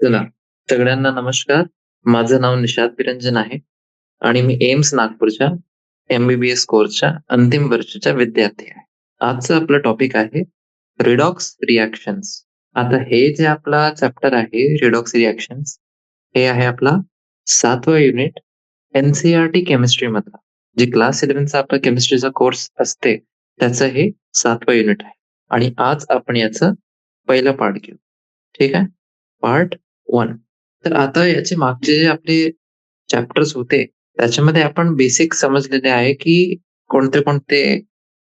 चला, सगळ्यांना नमस्कार. माझं नाव निशांत निरंजन आहे आणि मी एम्स नागपूरच्या एम-बी-बी-एस कोर्सच्या अंतिम वर्षाचा विद्यार्थी आहे. आजचं आपलं टॉपिक आहे रिडॉक्स रिएक्शन्स. आता हे जे आपला चॅप्टर आहे रिडॉक्स रिएक्शन्स, हे आहे आपला 7वा युनिट एन-सी-ई-आर-टी केमिस्ट्री मधला. जे क्लास 11चा आपला केमिस्ट्रीचा कोर्स असते, त्याचं हे 7वं युनिट आहे आणि आज आपण याचं पहिला पार्ट घेऊ. ठीक आहे? पार्ट 1. तर आता याचे मागचे जे आपले चॅप्टर्स होते, त्याच्यामध्ये आपण बेसिक समजलेले आहे, की कोणते-कोणते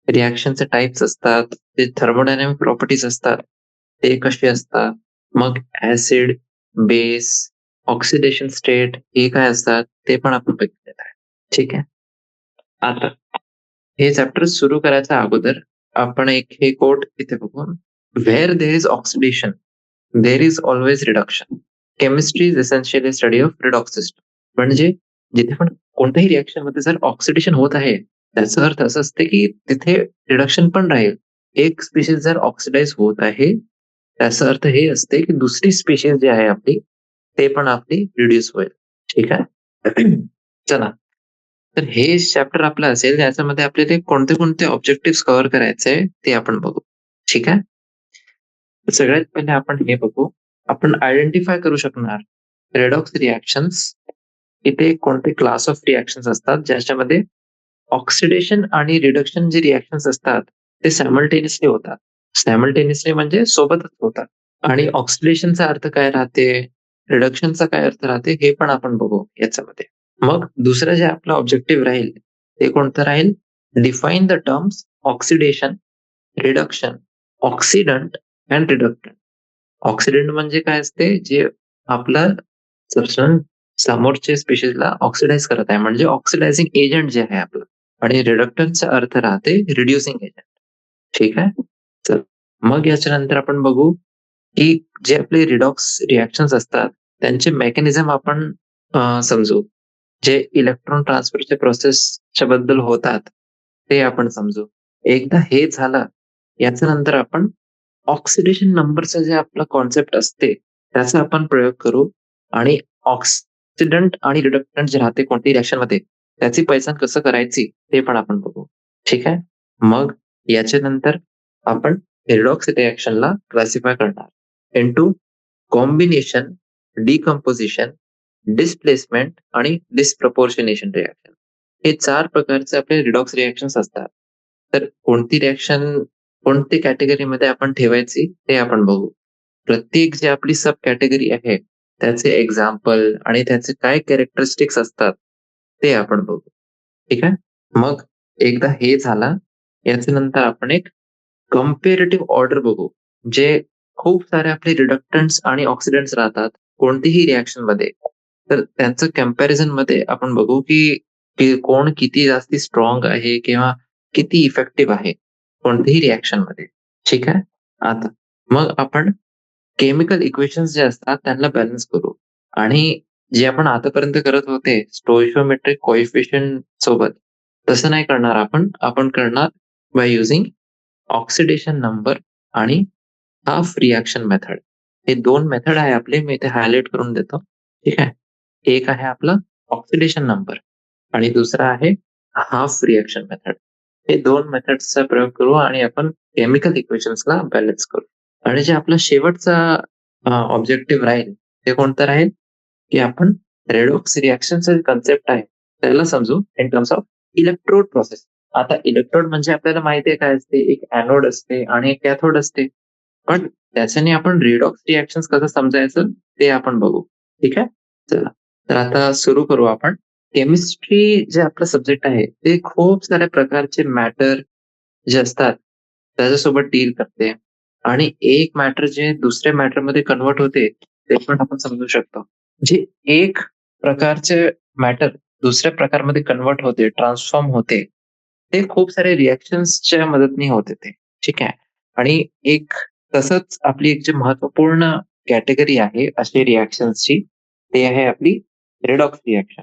रिएक्शनचे टाइप्स असतात, ते थर्मोडायनामिक प्रॉपर्टीज असतात, ते कसे असतात. मग ॲसिड, बेस, ऑक्सिडेशन स्टेट हे काय असतात, ते पण आपण बघितलेलं आहे. ठीक आहे. आता हे चॅप्टर सुरू करायच्या अगोदर आपण एक हे कोट इथे बघू. "Where there is oxidation, there is always reduction. Chemistry is essentially study of redox system." म्हणजे जिथे पण कोणत्याही रिएक्शनमध्ये जर ऑक्सिडेशन होत आहे, त्याचा अर्थ असं असते की तिथे रिडक्शन पण राहील. एक स्पेशीज जर ऑक्सिडाइज होत आहे, त्याचा अर्थ हे असते की दुसरी स्पेशीज जी आहे आपली, ते पण आपली रिड्यूस होईल. ठीक आहे. चला, तर हे चॅप्टर आपलं असेल ज्याच्यामध्ये आपल्याला कोणते-कोणते ऑब्जेक्टिव्हज कव्हर करायचे ते आपण बघू. ठीक आहे. तर सगळ्यात पहिले आपण हे बघू. आपण आयडेंटिफाय करू शकणार रेडॉक्स रिएक्शन्स. इथे कोणते क्लास ऑफ रिएक्शन्स असतात ज्याच्यामध्ये ऑक्सिडेशन आणि रिडक्शन जे रिएक्शन्स असतात ते सायमल्टेनियसली होतात. सायमल्टेनियसली म्हणजे सोबतच होतात. आणि ऑक्सिडेशनचा अर्थ काय राहते, रिडक्शनचा काय अर्थ राहते हे पण आपण बघू याच्यामध्ये. मग दुसरं जे आपलं ऑब्जेक्टिव्ह राहील ते कोणतं राहील? Define the terms oxidation, reduction, oxidant and reductant. Oxidant म्हणजे काय असते, जे आपला सबस्टन्स समोरच्या स्पेशीजला ऑक्सिडाइज करत आहे, म्हणजे ऑक्सिडायझिंग एजंट जे आहे आपलं. आणि रिडक्टन्सचा अर्थ राहते रिड्युसिंग एजंट. ठीक आहे. चल, मग याच्यानंतर आपण बघू की जे आपले रिडॉक्स रिएक्शन्स असतात त्यांचे मेकॅनिझम आपण समजू. जे इलेक्ट्रॉन ट्रान्सफरच्या प्रोसेसच्या बद्दल होतात, ते आपण समजू. एकदा हे झालं, याच्यानंतर आपण ऑक्सिडेशन नंबरचं जे आपलं कॉन्सेप्ट असते, त्याचा आपण प्रयोग करू आणि ऑक्सिडंट आणि रिडक्टंट जे राहते कोणत्याही रिएक्शनमध्ये, त्याची पहिचान कसं करायची ते पण आपण बघू. ठीक आहे. मग याच्यानंतर आपण रिडॉक्स रिएक्शनला क्लासिफाय करणार इंटू कॉम्बिनेशन, डिकम्पोजिशन, डिस्प्लेसमेंट आणि डिस्प्रपोर्शनेशन रिएक्शन. हे 4 प्रकारचे आपले रिडॉक्स रिएक्शन्स असतात. तर कोणती रिएक्शन कोणती कॅटेगरीमध्ये आपण ठेवायची ते आपण बघू. प्रत्येक जी आपली सब कॅटेगरी आहे, त्याचे एक्झाम्पल आणि त्याचे काय कॅरेक्टरिस्टिक्स असतात, ते आपण बघू. ठीक आहे. मग एकदा हे झालं, याच्यानंतर आपण एक कंपॅरेटिव्ह ऑर्डर बघू. जे खूप सारे आपले रिडक्टंट्स आणि ऑक्सिडंट्स राहतात कोणतीही रिएक्शनमध्ये. तर त्यांचं कंपॅरिझनमध्ये आपण बघू की की कोण किती जास्ती स्ट्राँग आहे किंवा किती इफेक्टिव्ह आहे कोणत्याही रिएक्शनमध्ये. ठीक आहे. आता मग आपण केमिकल इक्वेशन्स जे असतात त्यांना बॅलन्स करू आणि जे आपण आतापर्यंत करत होते स्टोइचियोमेट्रिक कोएफिशियंट सोबत, तसं नाही करणार आपण. आपण करणार बाय युजिंग ऑक्सिडेशन नंबर आणि हाल्फ रिएक्शन मेथड. हे 2 मेथड आहे आपले. मी इथे हायलाइट करून देतो. ठीक आहे. एक आहे आपलं ऑक्सिडेशन नंबर आणि दुसरा आहे हाल्फ रिएक्शन मेथड. हे 2 मेथड्सचा प्रयोग करू आणि आपण केमिकल इक्वेशन्सला बॅलन्स करू. आणि जे आपला शेवटचा ऑब्जेक्टिव्ह राहील, ते कोणतं राहील? की आपण रेडॉक्स रिएक्शनचा कन्सेप्ट आहे, त्याला समजू in terms of electrode process. आता इलेक्ट्रोड म्हणजे आपल्याला माहिती आहे काय असते, एक एनोड असते आणि एक कॅथोड असते. पण त्याच्याने आपण रिडॉक्स रिएक्शन्स कसं समजायचं ते आपण बघू. ठीक आहे. चला, तर आता सुरू करू आपण. केमिस्ट्री जे आपलं सब्जेक्ट आहे ते खूप साऱ्या प्रकारचे मॅटर जे असतात त्याच्यासोबत डील करते आणि एक मॅटर जे दुसऱ्या मॅटरमध्ये कन्व्हर्ट होते ते पण आपण समजू शकतो. जे एक प्रकारचे मॅटर दुसऱ्या प्रकारमध्ये कन्व्हर्ट होते, ट्रान्सफॉर्म होते, ते खूप सारे रिएक्शन्सच्या मदतीने होते ते. ठीक आहे. आणि एक तसंच आपली एक जी महत्त्वपूर्ण कॅटेगरी आहे अशी रिएक्शन्सची, ते आहे आपली रिडॉक्स रिएक्शन.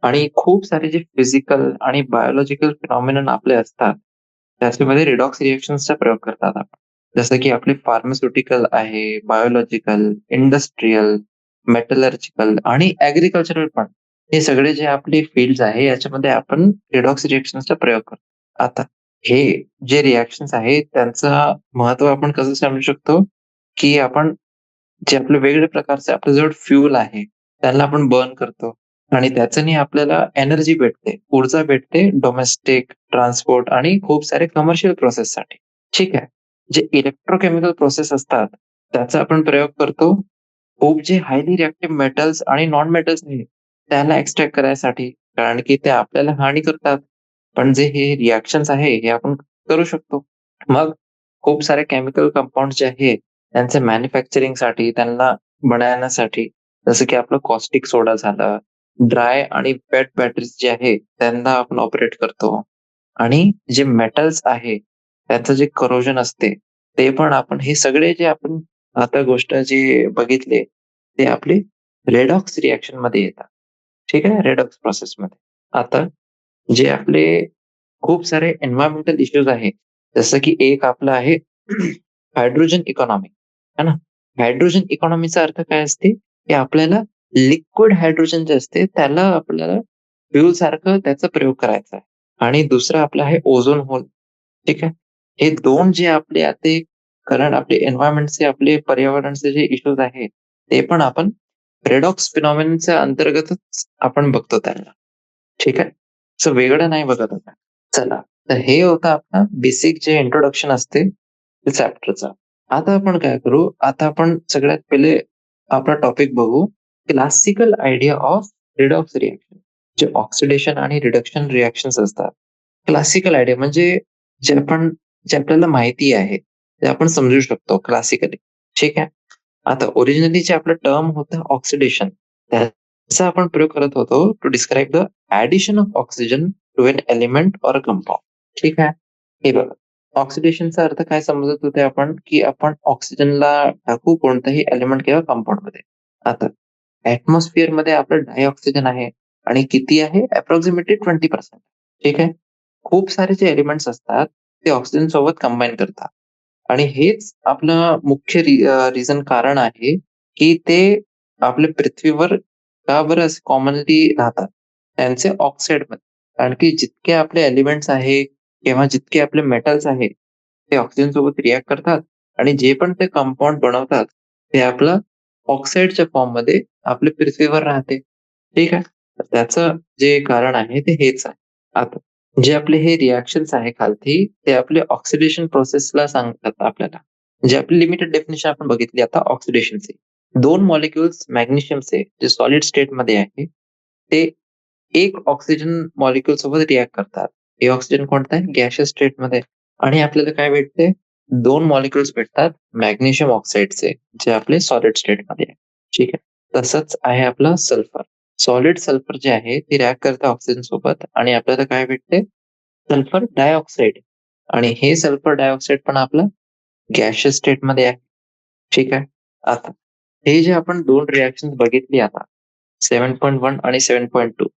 आणि खूप सारे जे फिजिकल आणि बायोलॉजिकल फिनॉमिनन आपले असतात, त्याच्यामध्ये रिडॉक्स रिएक्शन्सचा प्रयोग करतात आपण. जसं की आपले फार्मास्युटिकल आहे, बायोलॉजिकल, इंडस्ट्रियल, मेटलर्जिकल आणि ॲग्रीकल्चरल पण. हे सगळे जे आपले फील्ड्स आहे याच्यामध्ये आपण रिडॉक्स रिएक्शन्सचा प्रयोग करतो. आता हे जे रिएक्शन्स आहेत त्यांचं महत्त्व आपण कसं समजू शकतो, की आपण जे आपले वेगवेगळ्या प्रकारचे आपल्याजवळ फ्यूल आहे, त्याला आपण बर्न करतो आणि त्याच्याने आपल्याला एनर्जी भेटते, ऊर्जा भेटते डोमेस्टिक, ट्रान्सपोर्ट आणि खूप सारे कमर्शियल प्रोसेससाठी. ठीक आहे. जे इलेक्ट्रोकेमिकल प्रोसेस असतात, त्याचा आपण प्रयोग करतो. खूप जे हायली रिएक्टिव्ह मेटल्स आणि नॉन मेटल्स आहेत, त्याला एक्स्ट्रॅक्ट करायसाठी. कारण की ते आपल्याला हानी करतात. पण जे हे रिएक्शन्स आहे, हे आपण करू शकतो. मग खूप सारे केमिकल कंपाउंड जे आहेत, त्यांचे मॅन्युफॅक्चरिंगसाठी, त्यांना बनवण्यासाठी, जसं की आपलं कॉस्टिक सोडा झालं, ड्राय आणि वेट बॅटरीज जे आहे, त्यांना आपण ऑपरेट करतो. आणि जे मेटल्स आहे, त्याचं जे करोजन असते, ते पण आपण हे सगळे जे आपण आता गोष्ट जे बघितले, ते आपले रेडॉक्स रिएक्शनमध्ये येतात. ठीक आहे, रेडॉक्स प्रोसेसमध्ये. आता जे आपले खूप सारे एन्व्हायर्नमेंटल इश्यूज आहेत. जसं की एक आपलं आहे हायड्रोजन इकॉनॉमी, है ना? हायड्रोजन इकॉनॉमीचा अर्थ काय असते, की आपल्याला लिक्विड हायड्रोजन जे असते त्याला आपल्याला फ्यूल सारखं त्याचा प्रयोग करायचा आहे. आणि दुसरं आपलं आहे ओझोन होल. ठीक आहे. हे 2 जे आपले आता कारण आपले एन्व्हायर्नमेंटचे आपले पर्यावरणाचे जे इश्यूज आहेत, ते पण आपण रेडॉक्स फिनॉमिनच्या अंतर्गतच आपण बघतो त्यांना. ठीक आहे. असं वेगळं नाही बघत आता. चला, तर हे होतं आपलं बेसिक जे इंट्रोडक्शन असते ते चॅप्टरचं. आता आपण काय करू, आता आपण सगळ्यात पहिले आपला टॉपिक बघू, classical idea of redox reaction. जे ऑक्सिडेशन आणि रिडक्शन रिएक्शन्स असतात. क्लासिकल आयडिया म्हणजे जे आपल्याला माहिती आहे, ते आपण समजू शकतो क्लासिकली. ठीक आहे. आता ओरिजिनली जे आपलं टर्म होतं ऑक्सिडेशन, त्याचा आपण प्रयोग करत होतो to describe the addition of oxygen to an element or compound. ठीक आहे. हे बघा, ऑक्सिडेशनचा अर्थ काय समजत होते आपण, की आपण ऑक्सिजनला टाकू कोणत्याही एलिमेंट किंवा कंपाउंडमध्ये. आता ॲटमॉस्फिअरमध्ये आपलं डायऑक्सिजन आहे आणि किती आहे? अप्रॉक्सिमेटली 20%. ठीक आहे. खूप सारे जे एलिमेंट्स असतात, ते ऑक्सिजन सोबत कंबाईन करतात. आणि हेच आपलं मुख्य रिझन कारण आहे, की ते आपल्या पृथ्वीवर का बरं असे कॉमनली राहतात? त्यांचे ऑक्साईडमध्ये. कारण की जितके आपले एलिमेंट्स आहे किंवा जितके आपले मेटल्स आहेत, ते ऑक्सिजन सोबत रिएक्ट करतात आणि जे पण ते कंपाउंड बनवतात, ते आपलं ऑक्साईडच्या फॉर्ममध्ये आपल्या पृथ्वीवर राहते. ठीक आहे. तर त्याचं जे कारण आहे ते हेच आहे. आता जे आपले हे रिएक्शन्स आहे खालती, ते आपले ऑक्सिडेशन प्रोसेसला सांगतात आपल्याला. जे आपली लिमिटेड डेफिनिशन आपण बघितली आता ऑक्सिडेशनची. 2 मॉलिक्युल्स मॅग्नेशियमचे जे सॉलिड स्टेटमध्ये आहे, ते एक ऑक्सिजन मॉलिक्यूल सोबत रिएक्ट करतात. हे ऑक्सिजन कोणतं आहे? गॅसियस स्टेटमध्ये आणि आपल्याला काय भेटते? 2 मॉलिक्युल्स भेटतात मॅग्नेशियम ऑक्साईडचे, जे आपले सॉलिड स्टेटमध्ये आहे. ठीक आहे. तसंच आहे आपलं सल्फर. सॉलिड सल्फर जे आहे ते रिएक्ट करतं ऑक्सिजन सोबत आणि आपल्याला काय भेटते? सल्फर डायऑक्साईड आणि हे सल्फर डायऑक्साईड पण आपलं गॅसियस स्टेटमध्ये आहे. ठीक आहे. आता हे जे आपण 2 रिएक्शन्स बघितली आता 7.1 आणि 7.2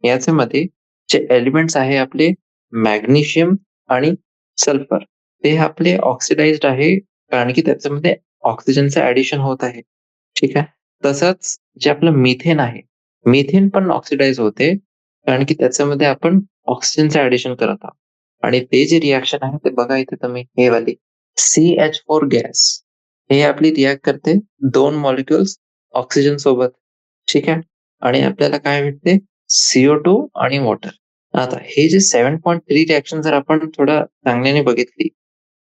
याच्यामध्ये जे एलिमेंट्स आहे आपले मॅग्नेशियम आणि सल्फर ते आपले ऑक्सिडाइज्ड आहे कारण की त्याच्यामध्ये ऑक्सिजनचं ॲडिशन होत आहे. ठीक आहे. तसंच जे आपलं मिथेन आहे, मिथेन पण ऑक्सिडाइज होते कारण की त्याच्यामध्ये आपण ऑक्सिजनचं ॲडिशन करत आहोत. आणि ते जे रिएक्शन आहे ते बघा इथे तुम्ही हे वाली CH4 गॅस हे आपली रिएक्ट करते 2 मॉलिक्युल्स ऑक्सिजन सोबत. ठीक आहे. आणि आपल्याला काय भेटते? CO2 आणि वॉटर. आता हे जे 7.3 रिएक्शन जर आपण थोडं चांगल्याने बघितली,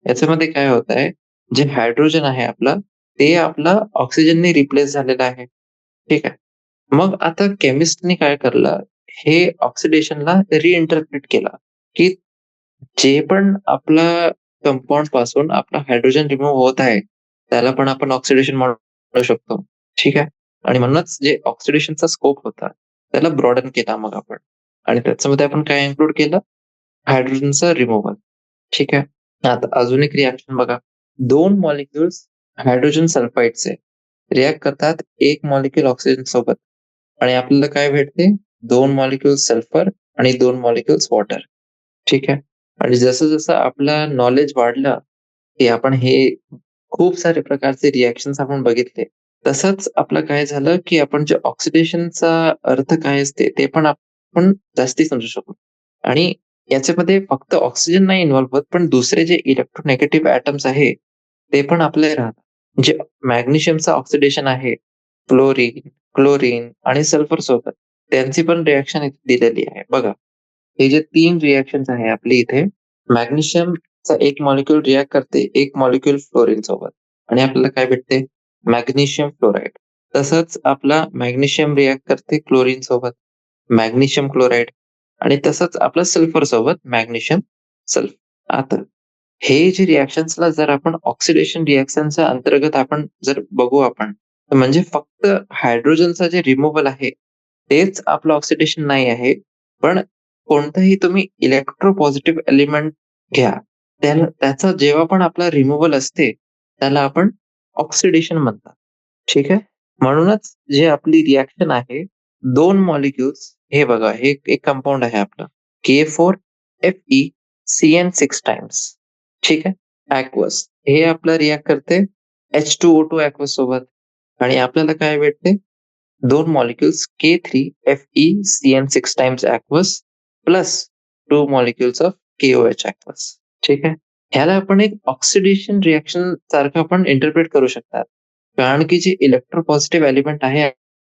याच्यामध्ये काय होत आहे, जे हायड्रोजन आहे आपलं, ते आपलं ऑक्सिजनने रिप्लेस झालेलं आहे. ठीक आहे. मग आता केमिस्टने काय करलं, हे ऑक्सिडेशनला रिइंटरप्रिट केलं, की जे पण आपलं कंपाउंड पासून आपला हायड्रोजन रिमूव्ह होत आहे, त्याला पण आपण ऑक्सिडेशन म्हणू शकतो. ठीक आहे. आणि म्हणूनच जे ऑक्सिडेशनचा स्कोप होता, त्याला ब्रॉडन केला मग आपण. आणि त्याच्यामध्ये आपण काय इन्क्लूड केलं? हायड्रोजनचं रिमूव्हल. ठीक आहे. आता अजून एक रिएक्शन बघा. 2 मॉलिक्युल्स हायड्रोजन सल्फाइडचे रिएक्ट करतात 1 मॉलिक्यूल ऑक्सिजन सोबत आणि आपल्याला काय भेटते? 2 मॉलिक्युल्स सल्फर आणि 2 मॉलिक्युल्स वॉटर. ठीक आहे. आणि जसं-जसं आपलं नॉलेज वाढलं, की आपण हे खूप सारे प्रकारचे रिएक्शन्स आपण बघितले. तसंच आपलं काय झालं, की आपण जे ऑक्सिडेशनचा अर्थ काय असते, ते पण आपण जास्ती समजू शकू. आणि याच्यामध्ये फक्त ऑक्सिजन नाही इन्व्हॉल्व होत, पण दुसरे जे इलेक्ट्रोनेगेटिव्ह ॲटम्स आहे, ते पण आपले राहतात. म्हणजे मॅग्नेशियमचं ऑक्सिडेशन आहे, फ्लोरीन, क्लोरीन आणि सल्फर सोबत. त्यांची पण रिएक्शन इथे दिलेली आहे. बघा, हे जे 3 रिएक्शन्स आहे आपली इथे, मॅग्नेशियमचा एक मॉलिक्यूल रिएक्ट करते, एक मॉलिक्यूल फ्लोरीन सोबत आणि आपल्याला काय भेटते? Magnesium fluoride. तसंच आपला मॅग्नेशियम रिएक्ट करते क्लोरीन सोबत, मॅग्नेशियम क्लोराईड आणि तसंच आपलं सल्फर सोबत मॅग्नेशियम सल्फर. आता हे जे रिएक्शन्सला जर आपण ऑक्सिडेशन रिएक्शनच्या अंतर्गत आपण जर बघू आपण, तर म्हणजे फक्त हायड्रोजनचं जे रिमूव्हल आहे, तेच आपलं ऑक्सिडेशन नाही आहे. पण कोणतंही तुम्ही इलेक्ट्रोपॉझिटिव्ह एलिमेंट घ्या, त्याचा जेव्हा पण आपला रिमूव्हल असते, त्याला आपण ऑक्सिडेशन म्हणतात. ठीक आहे? म्हणूनच जे आपली रिएक्शन आहे, 2 मॉलिक्युल्स हे बघा, हे एक कंपाउंड आहे आपलं K4FeCN6 टाइम्स. ठीक आहे? aqueous हे आपलं रिएक्ट करते H2O2 aqueous सोबत आणि आपल्याला काय भेटते? 2 molecules K3FeCN6 times aqueous plus 2 molecules of KOH aqueous. ठीक आहे? ह्याला आपण एक ऑक्सिडेशन रिएक्शन सारखं आपण इंटरप्रेट करू शकतात. कारण की जे इलेक्ट्रोपॉझिटिव्ह एलिमेंट आहे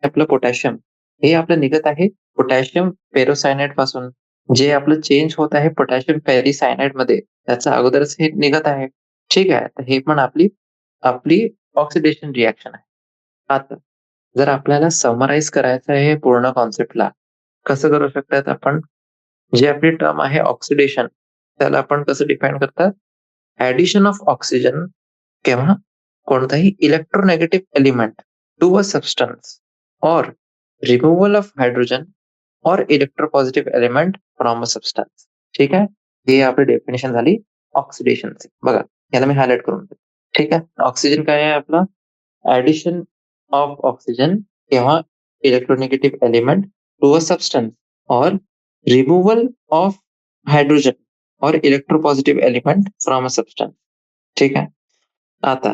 आपलं पोटॅशियम, हे आपलं निघत आहे पोटॅशियम पेरोसायनाइड पासून. जे आपलं चेंज होत आहे पोटॅशियम पेरिसायनाइडमध्ये, त्याचं अगोदरच हे निघत आहे. ठीक आहे. तर हे पण आपली आपली ऑक्सिडेशन रिएक्शन आहे. आता जर आपल्याला समराईज करायचं आहे हे पूर्ण कन्सेप्टला, कसं करू शकतात आपण? जी आपली टर्म आहे ऑक्सिडेशन, त्याला आपण कसं डिफाईन करतात? ॲडिशन ऑफ ऑक्सिजन किंवा कोणताही इलेक्ट्रोनेगेटिव्ह एलिमेंट टू अ सबस्टन्स और रिमूव्हल ऑफ हायड्रोजन और electropositive element from a substance. ठीक आहे? ही आपली डेफिनेशन झाली ऑक्सिडेशनची. बघा, याला मी हायलाइट करून देतो. ठीक आहे? ऑक्सिजन काय आहे आपला? ॲडिशन ऑफ ऑक्सिजन किंवा इलेक्ट्रोनेगेटिव्ह एलिमेंट टू अ सबस्टन्स और रिमूव्हल ऑफ हायड्रोजन और electropositive element from a substance. ठीक आहे? आता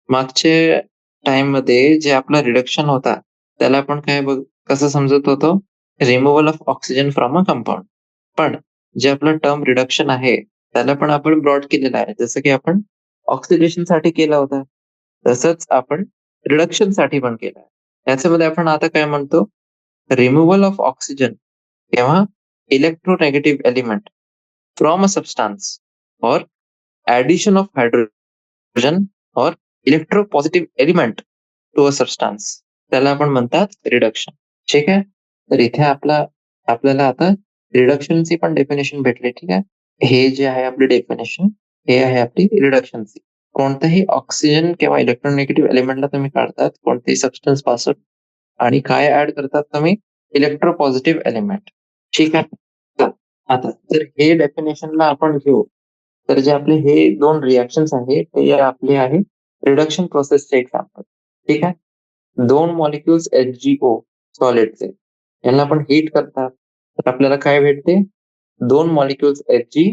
मागच्या टाईममध्ये जे आपला रिडक्शन होता, त्याला आपण काय कसं समजत होतो? Removal of oxygen from a compound. पण जे आपलं टर्म रिडक्शन आहे, त्याला पण आपण ब्रॉड केलेलं आहे. जसं की आपण ऑक्सिडेशनसाठी केला होता, तसंच आपण रिडक्शनसाठी पण केलं आहे. त्याच्यामध्ये आपण आता काय म्हणतो? रिमूव्हल ऑफ ऑक्सिजन किंवा इलेक्ट्रोनेगेटिव्ह एलिमेंट फ्रॉम अ सबस्टन्स और ॲडिशन ऑफ हायड्रोजन और electropositive element to a substance, त्याला आपण म्हणतात रिडक्शन. ठीक आहे? तर इथे आपल्याला आता रिडक्शनची पण डेफिनेशन भेटली. ठीक आहे? हे जे आहे आपली डेफिनेशन, हे आहे आपली रिडक्शनची. कोणताही ऑक्सिजन किंवा इलेक्ट्रोनेगेटिव्ह एलिमेंटला तुम्ही काढतात कोणत्याही सबस्टन्स पासून आणि काय ऍड करतात तुम्ही? Electropositive element. ठीक आहे? तर आता जर हे डेफिनेशनला आपण घेऊ, तर जे आपले हे 2 रिएक्शन्स आहेत, ते आपले आहे रिडक्शन प्रोसेसचे एक्झाम्पल. ठीक आहे? 2 मॉलिक्युल्स HgO सॉलिडचे, यांना आपण हीट करतात, तर आपल्याला काय भेटते? 2 molecules Hg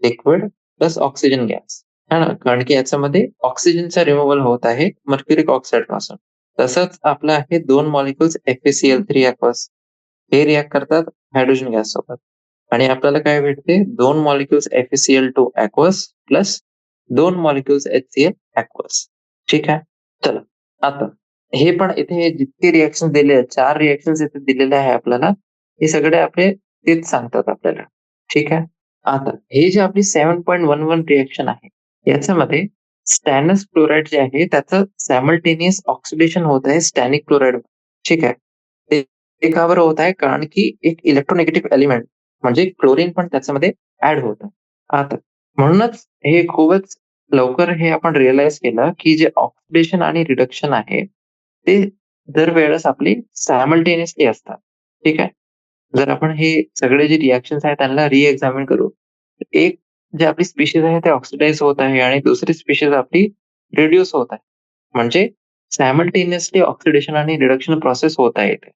liquid plus oxygen gas. है ना? कारण की याच्यामध्ये ऑक्सिजनचा रिमूव्हल होत आहे मर्क्युरिक ऑक्साईड पासून. तसंच आपलं आहे 2 मॉलिक्युल्स FeCl3 aqueous. हे रिएक्ट करतात हायड्रोजन गॅस सोबत आणि आपल्याला काय भेटते? 2 molecules FeCl2 aqueous plus 2 molecules HCl aqueous. ठीक आहे? चला, आता हे पण इथे जितके रिएक्शन दिले आहेत, 4 रिएक्शन्स इथे दिलेले आहे आपल्याला, हे सगळे आपले तेच सांगतात आपल्याला. ठीक आहे? आता हे जे आपली 7.11 रिएक्शन आहे, याच्यामध्ये स्टॅनस क्लोराईड जे आहे, त्याचं सायमल्टेनियस ऑक्सिडेशन होत आहे स्टॅनिक क्लोराईड. ठीक आहे? ते ते का बरं होत आहे? कारण की एक इलेक्ट्रोनेगेटिव्ह एलिमेंट म्हणजे क्लोरीन पण त्याच्यामध्ये ऍड होत आहे. आता म्हणूनच हे खूपच लवकर हे आपण रिअलाईज केलं, की जे ऑक्सिडेशन आणि रिडक्शन आहे, ते दरवेळेस आपली सायमल्टेनियसली असतात. ठीक आहे? जर आपण हे सगळे जे रिएक्शन्स आहेत त्यांना रिएक्झामिन करू, तर एक जी आपली स्पीशीज आहे ते ऑक्सिडाइज होत आहे आणि दुसरी स्पीशीज आपली रिड्यूस होत आहे. म्हणजे सायमल्टेनियसली ऑक्सिडेशन आणि रिडक्शन प्रोसेस होत आहे इथे.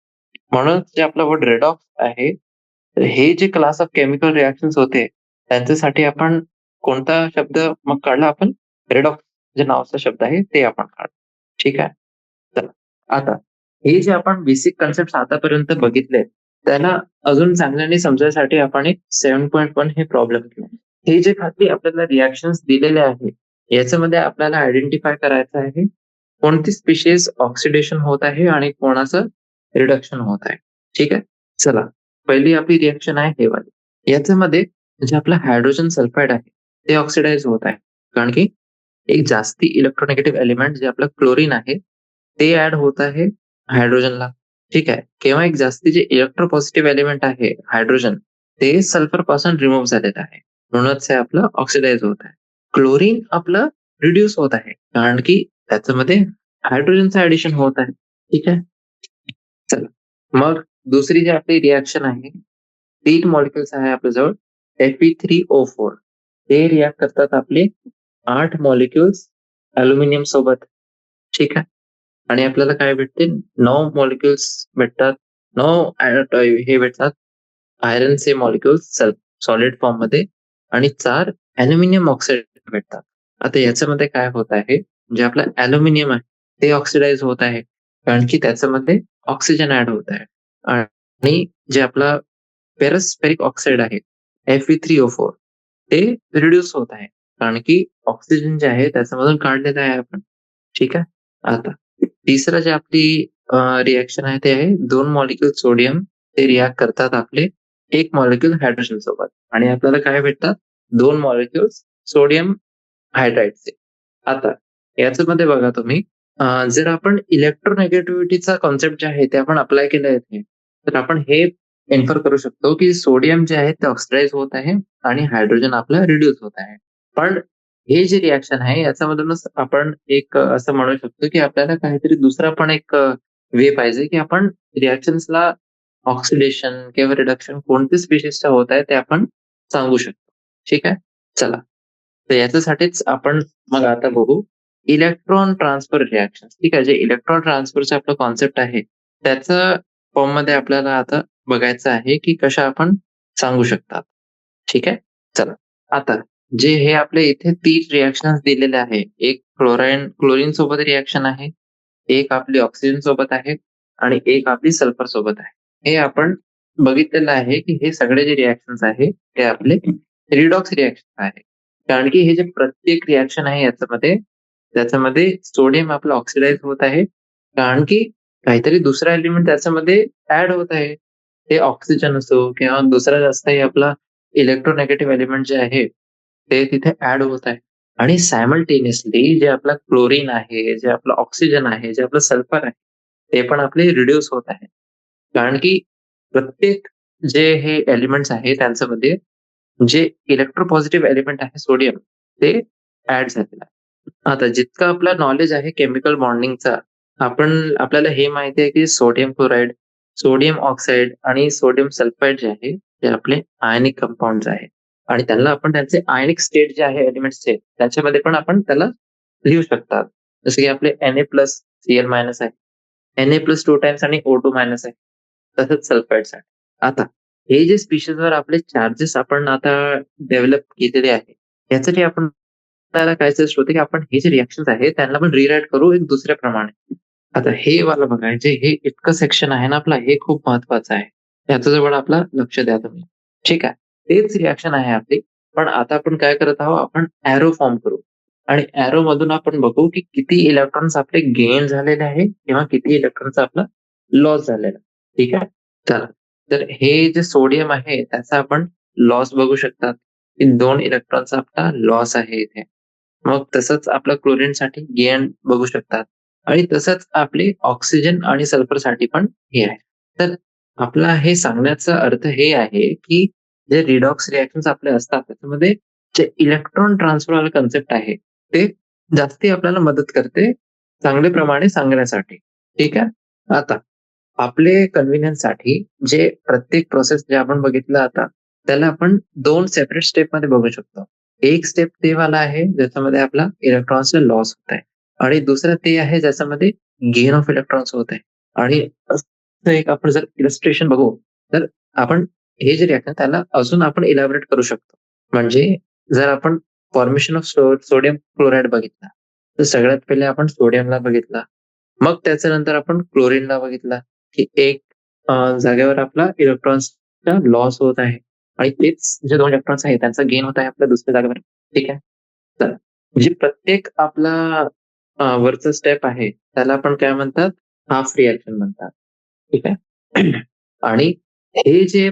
म्हणून जे आपला वर्ड रेडॉक्स आहे, तर हे जे क्लास ऑफ केमिकल रिएक्शन्स होते, त्यांच्यासाठी आपण कोणता शब्द मग काढला आपण? रेडॉक्स जे नावाचा शब्द आहे ते आपण काढू. ठीक आहे. चला आता हे जे आपण बेसिक कन्सेप्ट आतापर्यंत बघितले, त्याला अजून चांगल्याने समजायसाठी आपण एक 7.1 हे प्रॉब्लेम घेऊ. हे जे खाली आपल्याला रिएक्शन्स दिलेले आहे, याच्यामध्ये आपल्याला आयडेंटिफाय करायचं आहे कोणती स्पीशीज ऑक्सिडेशन होत आहे आणि कोणाचं रिडक्शन होत आहे. ठीक आहे. चला पहिली आपली रिएक्शन आहे हे वाली. याच्यामध्ये जे आपलं हायड्रोजन सल्फाइड आहे ते ऑक्सिडाइज होत आहे. कारण की एक जास्ती इलेक्ट्रोनेगेटिव्ह एलिमेंट जे आपलं क्लोरीन आहे, ते ऍड होत आहे हायड्रोजनला. ठीक आहे. किंवा एक जास्ती जे इलेक्ट्रोपॉझिटिव्ह एलिमेंट आहे हायड्रोजन, ते सल्फर पासून रिमूव्ह झालेलं आहे. म्हणूनच हे आपलं ऑक्सिडाइज होत आहे. क्लोरीन आपलं रिड्यूस होत आहे. कारण की त्याच्यामध्ये हायड्रोजनचं ऍडिशन होत आहे. ठीक आहे. चला मग दुसरी जी आपली रिएक्शन आहे, 3 मॉलिक्युल्स आहे आपल्याजवळ Fe3O4. ते रिएक्ट करतात आपले 8 मॉलिक्युल्स अॅल्युमिनियम सोबत. ठीक आहे. आणि आपल्याला काय भेटते 9 मॉलिक्युल्स भेटतात. 9 हे भेटतात आयर्नचे मॉलिक्युल्स सॉलिड फॉर्ममध्ये आणि 4 अॅल्युमिनियम ऑक्साईड भेटतात. आता याच्यामध्ये काय होत आहे, जे आपलं अॅल्युमिनियम आहे ते ऑक्सिडाइज होत आहे. कारण की त्याच्यामध्ये ऑक्सिजन ऍड होत आहे. आणि जे आपला फेरस ऑक्साईड आहे Fe3O4 ते रिड्यूस होत आहे. कारण की ऑक्सिजन जे आहे त्याच्यामधून काढलेलं आहे आपण. ठीक आहे. आता तिसरं जे आपली रिएक्शन आहे ते आहे 2 मॉलिक्युल सोडियम ते रिएक्ट करतात आपले 1 मॉलिक्युल हायड्रोजन सोबत आणि आपल्याला काय भेटतात 2 मॉलिक्युल्स सोडियम हायड्राईडचे. आता याच्यामध्ये बघा तुम्ही जर आपण इलेक्ट्रोनेगेटिव्हिटीचा कॉन्सेप्ट जे आहे ते आपण अप्लाय केलं इथे, तर आपण हे इन्फर करू शकतो की सोडियम जे आहे ते ऑक्सिडाइज होत आहे आणि हायड्रोजन आपला रिड्यूस होत आहे. पण हे जे रिएक्शन आहे याच्यामधूनच आपण एक असं म्हणू शकतो की आपल्याला काहीतरी दुसरा पण एक वे पाहिजे की आपण रिएक्शन्सला ऑक्सिडेशन किंवा रिडक्शन कोणत्या स्पेशीसच्या होत आहे ते आपण सांगू शकतो. ठीक आहे. चला तर याच्यासाठीच आपण मग आता बघू इलेक्ट्रॉन ट्रान्सफर रिएक्शन. ठीक आहे. जे इलेक्ट्रॉन ट्रान्सफरचा आपला कॉन्सेप्ट आहे त्याचा फॉर्म मध्ये आपल्याला आता बघायचं आहे की कशा आपण सांगू शकतात. ठीक आहे. चला आता जे हे आपले इथे 3 रिएक्शन्स दिलेले आहे. एक क्लोरीन सोबत रिएक्शन आहे, एक आपली ऑक्सिजन सोबत आहे आणि एक आपली सल्फर सोबत आहे. हे आपण बघितलेलं आहे की हे सगळे जे रिएक्शन्स आहे ते आपले रिडॉक्स रिएक्शन आहे. कारण की हे जे प्रत्येक रिएक्शन आहे त्याच्यामध्ये सोडियम आपलं ऑक्सिडाइज होत आहे. कारण की काहीतरी दुसरा एलिमेंट त्याच्यामध्ये ऍड होत आहे. ते ऑक्सिजन असो किंवा दुसरा जास्तही आपला इलेक्ट्रोनेगेटिव्ह एलिमेंट जे आहे, ते तिथे ऍड होत आहे. आणि सायमल्टेनियसली जे आपला क्लोरीन आहे, जे आपलं ऑक्सिजन आहे, जे आपलं सल्फर आहे, ते पण आपले रिड्यूस होत आहे. कारण की प्रत्येक जे हे एलिमेंट्स आहे त्यांच्यामध्ये जे इलेक्ट्रोपॉझिटिव्ह एलिमेंट आहे सोडियम, ते ऍड झालेलं आहे. आता जितकं आपलं नॉलेज आहे केमिकल बॉन्डिंगचा, आपल्याला हे माहिती आहे की सोडियम क्लोराईड, सोडियम ऑक्साईड आणि सोडियम सल्फाईड जे आहे, ते आपले आयनिक कंपाऊंड्स आहेत. आणि त्यांना आपण त्यांचे आयनिक स्टेट जे आहे एलिमेंट्सचे, त्याच्यामध्ये पण आपण त्याला लिहू शकतात. जसं की आपले Na+Cl- आहे. Na+2 टाइम्स आणि O2- आहे. तसंच सल्फाईडसाठी. आता हे जे स्पीशीजवर आपले चार्जेस आपण आता डेव्हलप केलेले आहे, यासाठी आपण आपल्याला काय सजेस्ट होते की आपण हे जे रिएक्शन्स आहेत त्यांना आपण रिराईट करू एक दुसऱ्याप्रमाणे. आता हे वाला बघा, जे हे इतकं सेक्शन आहे ना आपला, हे खूप महत्वाचं आहे. याच्याजवळ आपला लक्ष द्या तुम्ही. ठीक आहे. तेच रिएक्शन आहे आपली. पण आता आपण काय करत आहोत, आपण एरो फॉर्म करू आणि एरो मधून आपण बघू की किती इलेक्ट्रॉन्स आपले गेन झालेले आहे किंवा किती इलेक्ट्रॉन्स आपला लॉस झालेला आहे. ठीक आहे. चला तर हे जे सोडियम आहे त्याचा आपण लॉस बघू शकतात की 2 इलेक्ट्रॉनचा आपला लॉस आहे इथे. मग तसंच आपलं क्लोरीनसाठी गेन बघू शकतात आणि तसंच आपले ऑक्सिजन आणि सल्फरसाठी पण हे आहे. तर आपला हे सांगण्याचा अर्थ हे आहे की जे रिडॉक्स रिएक्शन्स आपले असतात त्याच्यामध्ये जे इलेक्ट्रॉन ट्रान्सफर वाला कन्सेप्ट आहे ते जास्ती आपल्याला मदत करते चांगल्या प्रमाणे सांगण्यासाठी. ठीक आहे. आता आपले कन्व्हिनियन्ससाठी जे प्रत्येक प्रोसेस जे आपण बघितलं आता, त्याला आपण 2 सेपरेट स्टेपमध्ये बघू शकतो. एक स्टेप ते वाला आहे ज्याच्यामध्ये आपला इलेक्ट्रॉन्सचा लॉस होत आहे आणि दुसरं ते आहे ज्याच्यामध्ये गेन ऑफ इलेक्ट्रॉन्स होत आहे. आणि असं एक आपण जर इलस्ट्रेशन बघू, तर आपण हे जे रिएक्शन त्याला अजून आपण इलॅबोरेट करू शकतो. म्हणजे जर आपण फॉर्मेशन ऑफ सोडियम क्लोराईड बघितला, तर सगळ्यात पहिले आपण सोडियमला बघितला. मग त्याच्यानंतर आपण क्लोरीनला बघितला, की एक जागेवर आपला इलेक्ट्रॉन्सचा लॉस होत आहे आणि तेच जे 2 इलेक्ट्रॉन्स आहेत त्यांचा गेन होत आहे आपल्या दुसऱ्या जागेवर. ठीक आहे. तर म्हणजे प्रत्येक आपला वरचा स्टेप आहे त्याला आपण काय म्हणतात? हाल्फ रिएक्शन म्हणतात. ठीक आहे. आणि हे जे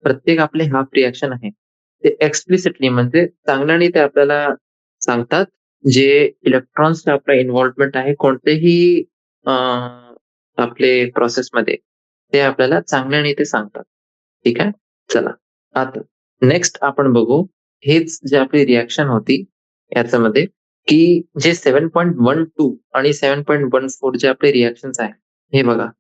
प्रत्येक आपले हाल्फ रिएक्शन आहे, ते एक्सप्लिसिटली म्हणजे चांगल्याने ते आपल्याला सांगतात, जे इलेक्ट्रॉन्सचं आपलं इन्व्हॉल्वमेंट आहे कोणतेही अ, आपले प्रोसेसमध्ये, ते आपल्याला चांगल्याने ते सांगतात. ठीक आहे. चला, आता नेक्स्ट आपण बघू, हेच जे आपली रिएक्शन होती याच्यामध्ये, की जे 7.12 आणि 7.14 जे आपले रिएक्शन्स आहेत, हे बघा.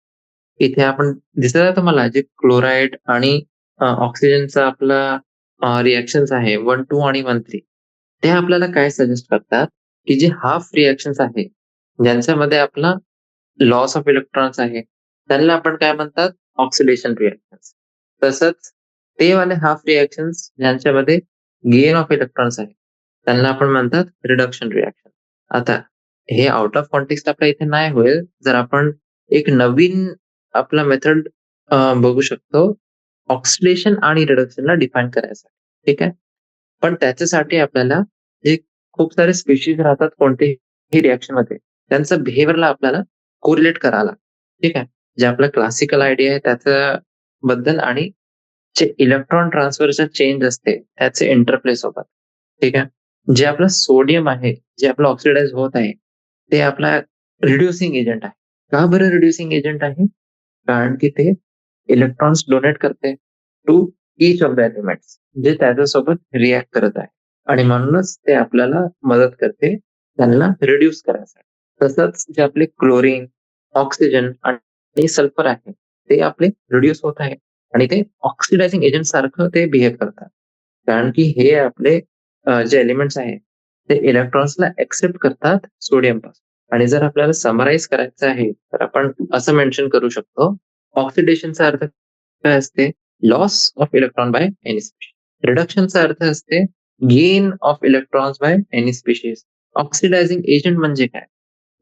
इथे आपण दिसत आहे तुम्हाला जे क्लोराईड आणि ऑक्सिजनचा आपला रिएक्शन्स आहे 1-2 आणि 1-3 ते आपल्याला काय सजेस्ट करतात, की जे हाल्फ रिएक्शन्स आहे, ज्यांच्यामध्ये आपला लॉस ऑफ इलेक्ट्रॉन्स आहे, त्यांना आपण काय म्हणतात? Oxidation reactions. तसंच ते वाले हाल्फ रिएक्शन्स ज्यांच्यामध्ये गेन ऑफ इलेक्ट्रॉन्स आहे, त्यांना आपण म्हणतात रिडक्शन रिएक्शन. आता हे आउट ऑफ कॉन्टेक्स्ट आपल्या इथे नाही होईल, जर आपण एक नवीन आपला मेथड बघू शकतो, ऑक्सिडेशन आणि रिडक्शनला डिफाईन करायचं. ठीक आहे. पण त्याच्यासाठी आपल्याला जे खूप सारे स्पेशीज राहतात कोणत्याही रिएक्शनमध्ये, त्यांचं बिहेवियरला आपल्याला कोरिलेट करावं लागतं. ठीक आहे. जे आपलं क्लासिकल आयडिया आहे त्याच्याबद्दल आणि जे इलेक्ट्रॉन ट्रान्सफरचा चेंज असते, त्याचे इंटरप्ले सोबत. ठीक आहे. जे आपलं सोडियम आहे, जे आपलं ऑक्सिडाइज होत आहे, ते आपला रिड्युसिंग एजंट आहे. का बरं रिड्युसिंग एजंट आहे? कारण की ते इलेक्ट्रॉन्स डोनेट करते to each of the elements जे त्याच्यासोबत रिएक्ट करत आहे आणि म्हणूनच ते आपल्याला मदत करते त्यांना रिड्यूस करायसाठी. तसंच जे आपले क्लोरीन, ऑक्सिजन आणि सल्फर आहे ते आपले रिड्यूस होत आहे आणि ते ऑक्सिडायझिंग एजंट सारखं ते बिहेव करतात. कारण की हे आपले जे एलिमेंट्स आहेत ते इलेक्ट्रॉन्सला एक्सेप्ट करतात सोडियमपासून आणि जर आपल्याला समराईज करायचं आहे तर आपण असं मेन्शन करू शकतो, ऑक्सिडेशनचा अर्थ काय असते? Loss of electron by any species. रिडक्शनचा अर्थ असते gain of electrons by any species. Oxidising agent म्हणजे काय?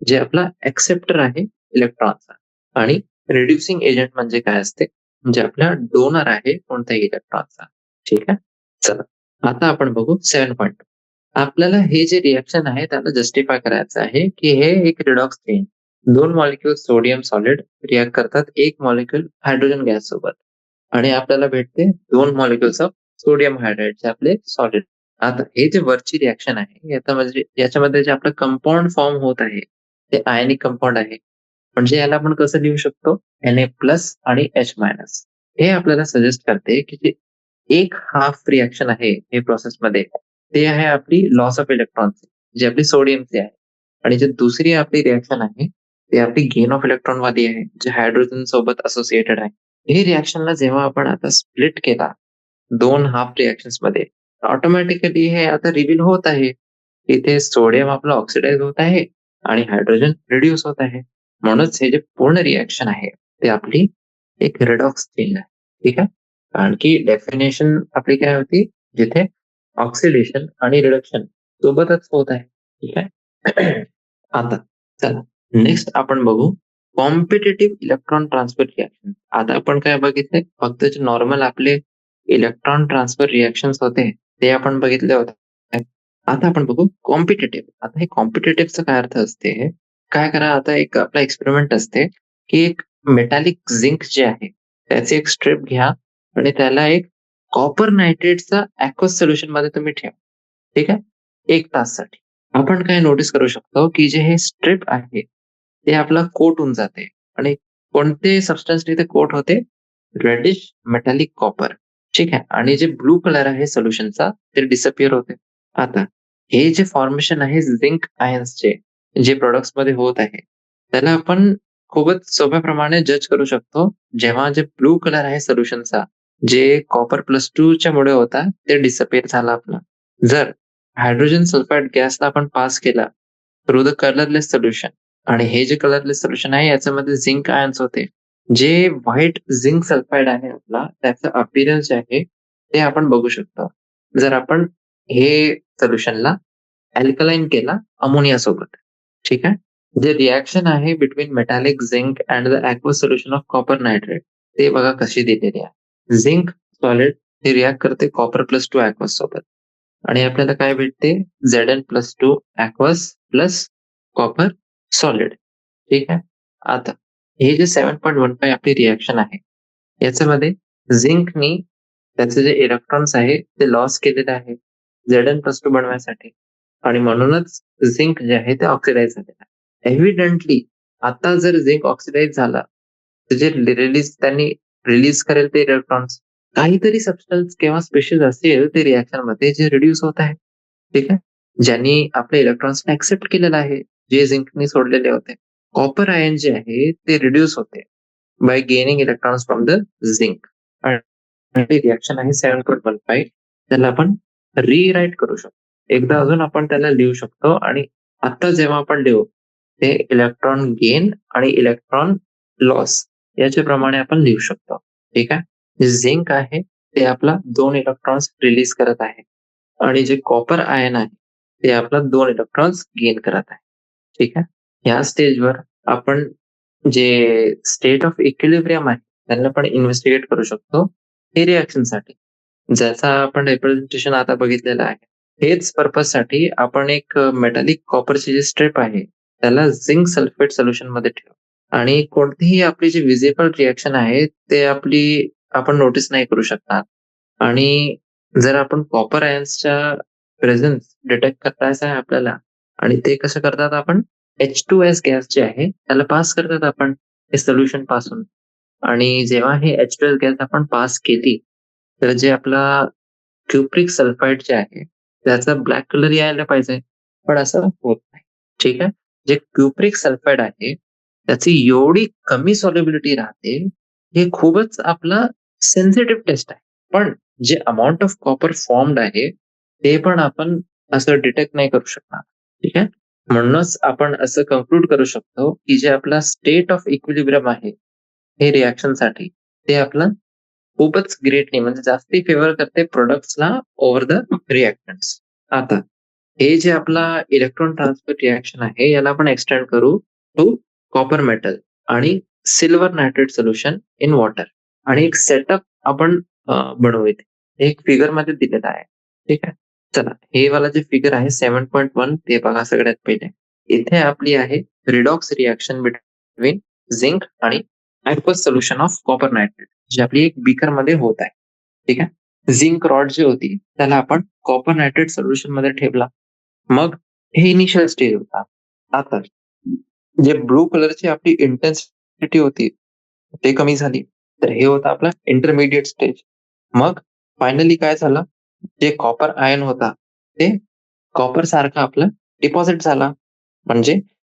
जे आपला एक्सेप्टर आहे इलेक्ट्रॉनचा आणि रिड्युसिंग एजंट म्हणजे काय असते? जे आपला डोनर आहे कोणत्याही इलेक्ट्रॉनचा. ठीक आहे. चला, आता आपण बघू 7.2. आपल्याला हे जे रिएक्शन आहे त्याला जस्टिफाय करायचं आहे, की हे एक redox chain 2 molecule sodium solid react करतात 1 मॉलिक्यूल हायड्रोजन गॅस सोबत आणि आपल्याला भेटते 2 मॉलिक्युल्स ऑफ सोडियम हायड्राइड जे आपले सॉलिड. आता हे जे वरची रिएक्शन आहे याच्यामध्ये जे आपलं कंपाऊंड फॉर्म होत आहे ते आयनिक कंपाऊंड आहे. म्हणजे याला आपण कसं लिहू शकतो? Na+ आणि H-. हे आपल्याला सजेस्ट करते, की जे एक हाल्फ रिएक्शन आहे हे प्रोसेसमध्ये, ते आहे आपली लॉस ऑफ इलेक्ट्रॉन्स, जी आपली सोडियमची आहे. आणि जी दुसरी आपली रिएक्शन आहे, ती आपली गेन ऑफ इलेक्ट्रॉन वाली आहे, जे हायड्रोजन सोबत असोसिएटेड आहे. हे रिएक्शनला जेव्हा आपण आता स्प्लिट केला 2 हाल्फ रिएक्शन्समध्ये, ऑटोमॅटिकली हे आता रिव्हील होत आहे. इथे सोडियम आपलं ऑक्सिडाइज होत आहे आणि हायड्रोजन रिड्यूस होत आहे. म्हणूनच हे जे पूर्ण रिएक्शन आहे, ते आपली एक रिडॉक्स चेन आहे. ठीक आहे. कारण की डेफिनेशन आपली काय होती? जिथे ऑक्सिडेशन आणि रिडक्शन सोबतच होत आहे. ठीक आहे. आता चला, नेक्स्ट आपण बघू कॉम्पिटिटिव्ह इलेक्ट्रॉन ट्रान्सफर रिएक्शन. आता आपण काय बघितले? फक्त जे नॉर्मल आपले इलेक्ट्रॉन ट्रान्सफर रिएक्शन्स होते, ते आपण बघितले होते. आता आपण बघू कॉम्पिटिटिव्ह. आता हे कॉम्पिटिटिव्हचा काय अर्थ असते? काय करा, आता एक आपला एक्सपेरिमेंट असते, की एक मेटॅलिक झिंक जे आहे, त्याची एक स्ट्रिप घ्या आणि त्याला एक कॉपर नायट्रेटचा aqueous सोल्युशन मध्ये तुम्ही ठेवा. ठीक आहे. 1 ताससाठी. आपण काय नोटीस करू शकतो, की जे हे स्ट्रिप आहे, ते आपला कोट होऊन जाते आणि कोणते सबस्टन्स तिथे कोट होते? Reddish metallic copper. ठीक आहे. आणि जे ब्लू कलर आहे सोल्युशनचा ते डिसअपिअर होते. आता हे जे फॉर्मेशन आहे झिंक आयन्सचे जे प्रॉडक्ट्समध्ये होत आहे, त्याला आपण खूपच सोप्या प्रमाणे जज करू शकतो. जेव्हा जे ब्लू कलर आहे सोल्युशनचा, जे कॉपर +2 च्या मुळे होता, ते डिसअपिअर झाला आपला. जर हायड्रोजन सल्फाइड गॅसला आपण पास केला थ्रू द कलरलेस सोल्युशन आणि हे जे कलरलेस सोल्युशन आहे याच्यामध्ये झिंक आयन्स होते. जे व्हाईट झिंक सल्फाइड आहे आपला, त्याचं अपीअरन्स जे आहे ते आपण बघू शकतो. जर आपण हे सोल्युशनला अल्कलाइन केला अमोनिया सोबत. ठीक आहे. जे रिएक्शन आहे between metallic zinc and the aqueous solution of copper nitrate ते बघा कशी दिलेली आहे. झिंक सॉलिड हे रिएक्ट करते कॉपर प्लस 2 ॲक्वस सोबत आणि आपल्याला काय भेटते Zn+2 ॲक्वस प्लस कॉपर सॉलिड. ठीक आहे. आता हे जे 7.15 आपली रिएक्शन आहे याच्यामध्ये झिंकनी त्याचे जे इलेक्ट्रॉन्स आहे ते लॉस केलेले आहे Zn+2 बनवण्यासाठी आणि म्हणूनच झिंक जे आहे ते ऑक्सिडाइज झालेलं आहे. एव्हिडेंटली आता जर झिंक ऑक्सिडाइज झाला तर जे त्यांनी रिलीज करेल ते इलेक्ट्रॉन्स काहीतरी सबस्टन्स किंवा स्पेशीज असेल ते रिएक्शन मध्ये जे रिड्यूस होत आहे. ठीक आहे. ज्यांनी आपल्या इलेक्ट्रॉन्स ऍक्सेप्ट केलेलं आहे जे झिंकने सोडलेले होते. कॉपर आयन जे आहे ते रिड्यूस होते bye gaining electrons from the zinc आणि रिएक्शन आहे 7.15 त्याला आपण रिराईट करू शकतो. एकदा अजून आपण त्याला लिहू शकतो आणि आता जेव्हा आपण लिहू ते इलेक्ट्रॉन गेन आणि इलेक्ट्रॉन लॉस याच्या प्रमाणे आपण लिहू शकतो. ठीक आहे. जे झिंक आहे ते आपला 2 इलेक्ट्रॉन्स रिलीज करत आहे आणि जे कॉपर आयन आहे ते आपला 2 इलेक्ट्रॉन्स गेन करत आहे. ठीक आहे. या स्टेजवर आपण जे स्टेट ऑफ इक्विलिब्रियम आहे त्यांना पण इन्व्हेस्टिगेट करू शकतो हे रिएक्शनसाठी. ज्याचा आपण रिप्रेझेंटेशन आता बघितलेलं आहे. हेच पर्पजसाठी आपण एक मेटॅलिक कॉपरची जी स्ट्रिप आहे त्याला झिंक सल्फेट सोल्युशन मध्ये ठेवू आणि कोणतीही आपली जी विजिबल रिएक्शन आहे ते आपण नोटीस नाही करू शकणार आणि जर आपण कॉपर आयन्सच्या प्रेझेन्स डिटेक्ट करायचं आहे आपल्याला आणि ते कसं करतात आपण H2S गॅस जे आहे त्याला पास करतात आपण हे सोल्युशन पासून आणि जेव्हा हे H2S गॅस आपण पास केली तर जे आपला क्युप्रिक सल्फाइड जे आहे त्याचा ब्लॅक कलर यायला पाहिजे पण असं होत नाही. ठीक आहे. जे क्युप्रिक सल्फाइड आहे त्याची एवढी कमी सॉल्युबिलिटी राहते हे खूपच आपला सेन्सिटिव्ह टेस्ट आहे. पण जे अमाऊंट ऑफ कॉपर फॉर्म्ड आहे ते पण आपण असं डिटेक्ट नाही करू शकणार. ठीक आहे. म्हणूनच आपण असं कन्क्लूड करू शकतो की जे आपला स्टेट ऑफ इक्विलिब्रियम आहे हे रिएक्शनसाठी ते आपलं खूपच ग्रेटली म्हणजे जास्ती फेवर करते प्रोडक्ट्सला ओव्हर द रिएक्टंट्स. आता हे जे आपला इलेक्ट्रॉन ट्रान्सफर रिएक्शन आहे याला आपण एक्सटेंड करू टू कॉपर मेटल आणि silver nitrate solution in water आणि एक सेटअप आपण बनवू इथे. एक फिगर मध्ये दिलेला आहे. ठीक आहे. चला हे वाला जे फिगर आहे 7.1 ते बघा सगळ्यात पहिले. इथे आपली आहे रिडॉक्स रिएक्शन बिटवीन झिंक आणि ॲक्वस सोल्युशन ऑफ कॉपर नायट्रेट जी आपली एक बीकर मध्ये होत आहे. ठीक आहे. झिंक रॉड जी होती त्याला आपण कॉपर नायट्रेट सोल्युशन मध्ये ठेवला. मग हे इनिशियल स्टेज होता. आता जे ब्लू कलरची आपली इंटेन्सिटी होती ते कमी झाली. तर हे होतं आपलं इंटरमिडिएट स्टेज. मग फायनली काय झालं? जे कॉपर आयन होता ते कॉपर सारखा आपलं डिपॉझिट झाला. म्हणजे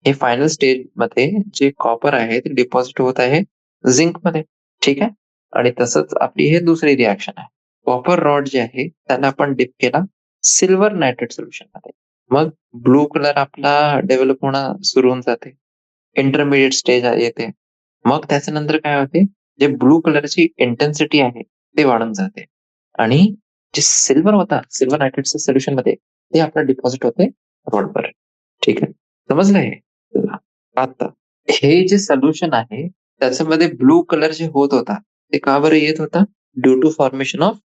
हे फायनल स्टेज मध्ये जे कॉपर आहे ते डिपॉझिट होत आहे झिंक मध्ये. ठीक आहे. आणि तसंच आपली हे दुसरी रिएक्शन आहे. कॉपर रॉड जे आहे त्याला आपण डिप केला सिल्वर नायट्रेट सोल्युशन मध्ये. मग ब्लू कलर आपला डेव्हलप होणं सुरू होऊन जाते. इंटरमिडिएट स्टेज येते. मग त्याच्यानंतर काय होते? जे ब्लू कलरची इंटेन्सिटी आहे ते वाढून जाते आणि जे सिल्वर होता सिल्वर नायट्रेटच्या सोल्युशन मध्ये ते आपलं डिपॉझिट होते रॉडवर. ठीक आहे. समजलं हे? चला. आता हे जे सोल्युशन आहे त्याच्यामध्ये ब्लू कलर जे होत होता ते का बरं येत होता? Due to formation of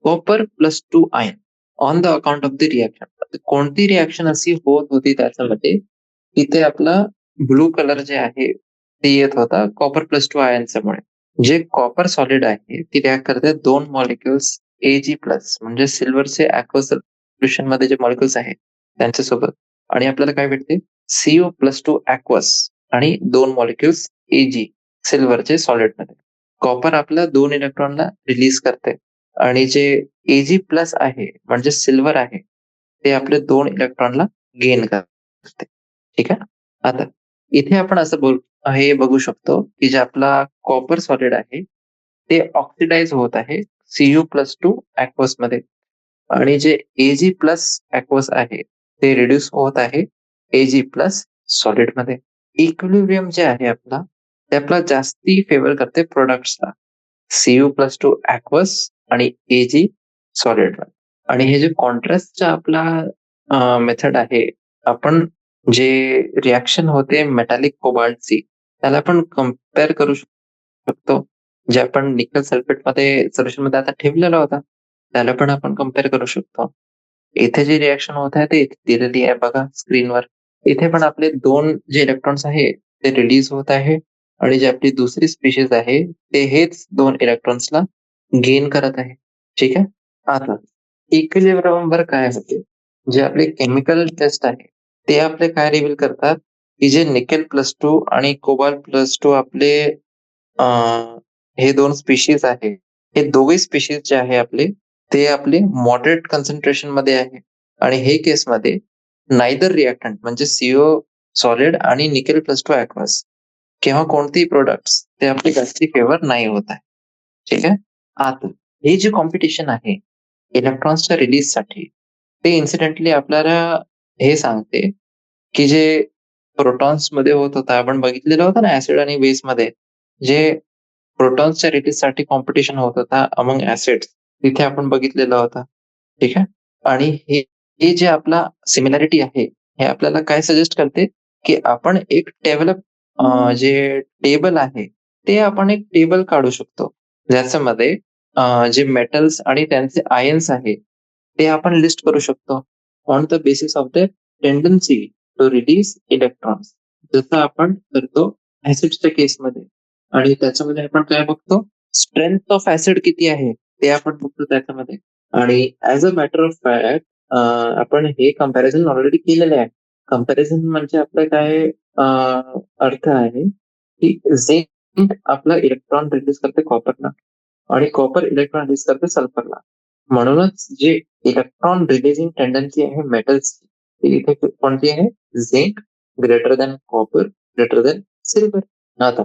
copper+2 ion on the account of the reaction. कोणती रिएक्शन अशी होत होती त्याच्यामध्ये तिथे आपला ब्लू कलर जे आहे ते येत होता copper+2 आयन्समुळे. जे कॉपर सॉलिड आहे ती रिॲक्ट करते 2 मॉलिक्युल्स Ag+ म्हणजे सिल्वरचे ॲक्वस सोल्युशन मध्ये जे मॉलिक्युल्स आहेत त्यांच्यासोबत आणि आपल्याला काय भेटते CO+2 ॲक्वस आणि 2 मॉलिक्युल्स Ag सिल्वरचे सॉलिड मध्ये. कॉपर आपल्या 2 इलेक्ट्रॉनला रिलीज करते आणि जे Ag+ आहे म्हणजे सिल्वर आहे ते आपले 2 इलेक्ट्रॉनला गेन करते. ठीक आहे. आता इथे आपण असं हे बघू शकतो की जे आपला कॉपर सॉलिड आहे ते ऑक्सिडाइज होत आहे Cu+2 ॲक्वस मध्ये आणि जे Ag+ ॲक्वस आहे ते रिड्यूस होत आहे Ag+ सॉलिड मध्ये. इक्विलिब्रियम जे आहे आपला ते आपला जास्ती फेवर करते प्रोडक्ट्सला Cu+2 ॲक्वस आणि Ag सॉलिड. आणि हे जे कॉन्ट्रास्टचा आपला मेथड आहे, आपण जे रिएक्शन होते मेटॅलिक कोबाल्टची, त्याला आपण कंपेअर करू शकतो. जे आपण निकेल सल्फेटमध्ये सोल्युशनमध्ये आता ठेवलेला होता, त्याला पण आपण कंपेअर करू शकतो. इथे जी रिएक्शन होत आहे ते इथे दिलेली आहे बघा स्क्रीनवर. इथे पण आपले 2 जे इलेक्ट्रॉन्स आहे ते रिलीज होत आहे आणि जी आपली दुसरी स्पीशीज आहे, ते हेच 2 इलेक्ट्रॉन्सला गेन करत आहे. ठीक आहे? आता इक्विलिब्रियमवर काय होते? जे आपले केमिकल टेस्ट आहे, ते आपले काय रिव्हील करतात, की जे निकेल प्लस 2 आणि कोबाल्ट प्लस 2 आपले अ, हे 2 स्पीशीज आहे. हे दोघे स्पीशीज जे आहे आपले, ते आपले मॉडरेट कन्सन्ट्रेशनमध्ये आहे आणि हे केसमध्ये नायदर रिएक्टंट म्हणजे CO सॉलिड आणि निकेल प्लस 2 अॅक्वस किंवा कोणतेही प्रॉडक्ट्स ते आपले जास्ती फेवर नाही होत आहे. ठीक आहे? आता हे जे कॉम्पिटिशन आहे इलेक्ट्रॉन्सच्या रिलीजसाठी, ते इन्सिडेंटली आपल्याला हे सांगते, की जे प्रोटॉन्समध्ये होत होतं, आपण बघितलेलं होतं ना ॲसिड आणि बेसमध्ये, जे प्रोटॉन्सच्या रिलीजसाठी कॉम्पिटिशन होत होता अमंग ॲसिड्स, तिथे आपण बघितलेलं होतं. ठीक आहे? आणि हे हे जे आपला सिमिलॅरिटी आहे, हे आपल्याला काय सजेस्ट करते, की आपण एक जे टेबल आहे, ते आपण एक टेबल काढू शकतो. ज्याच्यामध्ये जे मेटल्स आणि त्यांचे आयन्स आहे, ते आपण लिस्ट करू शकतो. On the basis of the tendency to release electrons. जसं आपण करतो ॲसिड्सच्या केसमध्ये. आणि त्याच्यामध्ये आपण काय बघतो? स्ट्रेंथ ऑफ ॲसिड किती आहे, ते आपण बघतो त्याच्यामध्ये. आणि as a matter of fact आपण हे कंपॅरिझन ऑलरेडी केलेलं आहे. कंपॅरिझन म्हणजे आपलं काय अ, अर्थ आहे, की झिंक आपला इलेक्ट्रॉन रिलीज करते कॉपरला आणि कॉपर इलेक्ट्रॉन रिलीज करते सल्फरला. म्हणूनच जे इलेक्ट्रॉन रिलीजिंग टेंडन्सी आहे मेटल्सची, ती इथे कोणती आहे? Zinc greater than copper greater than silver. आता